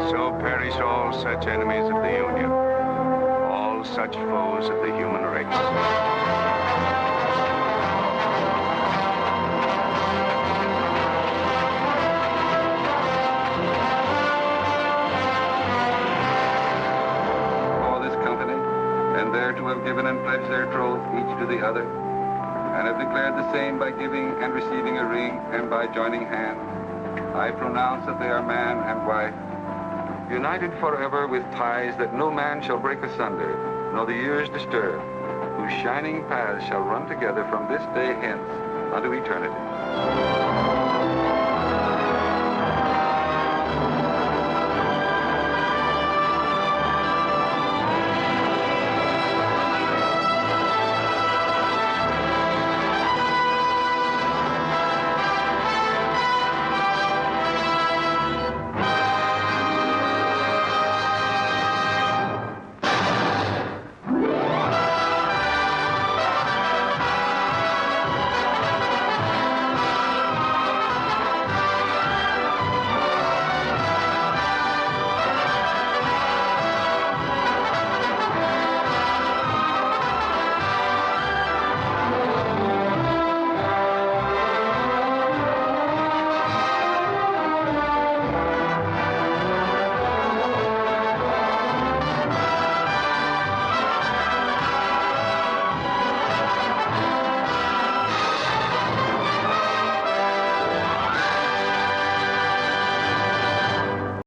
So perish all such enemies of the Union, all such foes of the human race. To have given and pledged their troth each to the other, and have declared the same by giving and receiving a ring and by joining hands, I pronounce that they are man and wife, united forever with ties that no man shall break asunder, nor the years disturb, whose shining paths shall run together from this day hence unto eternity.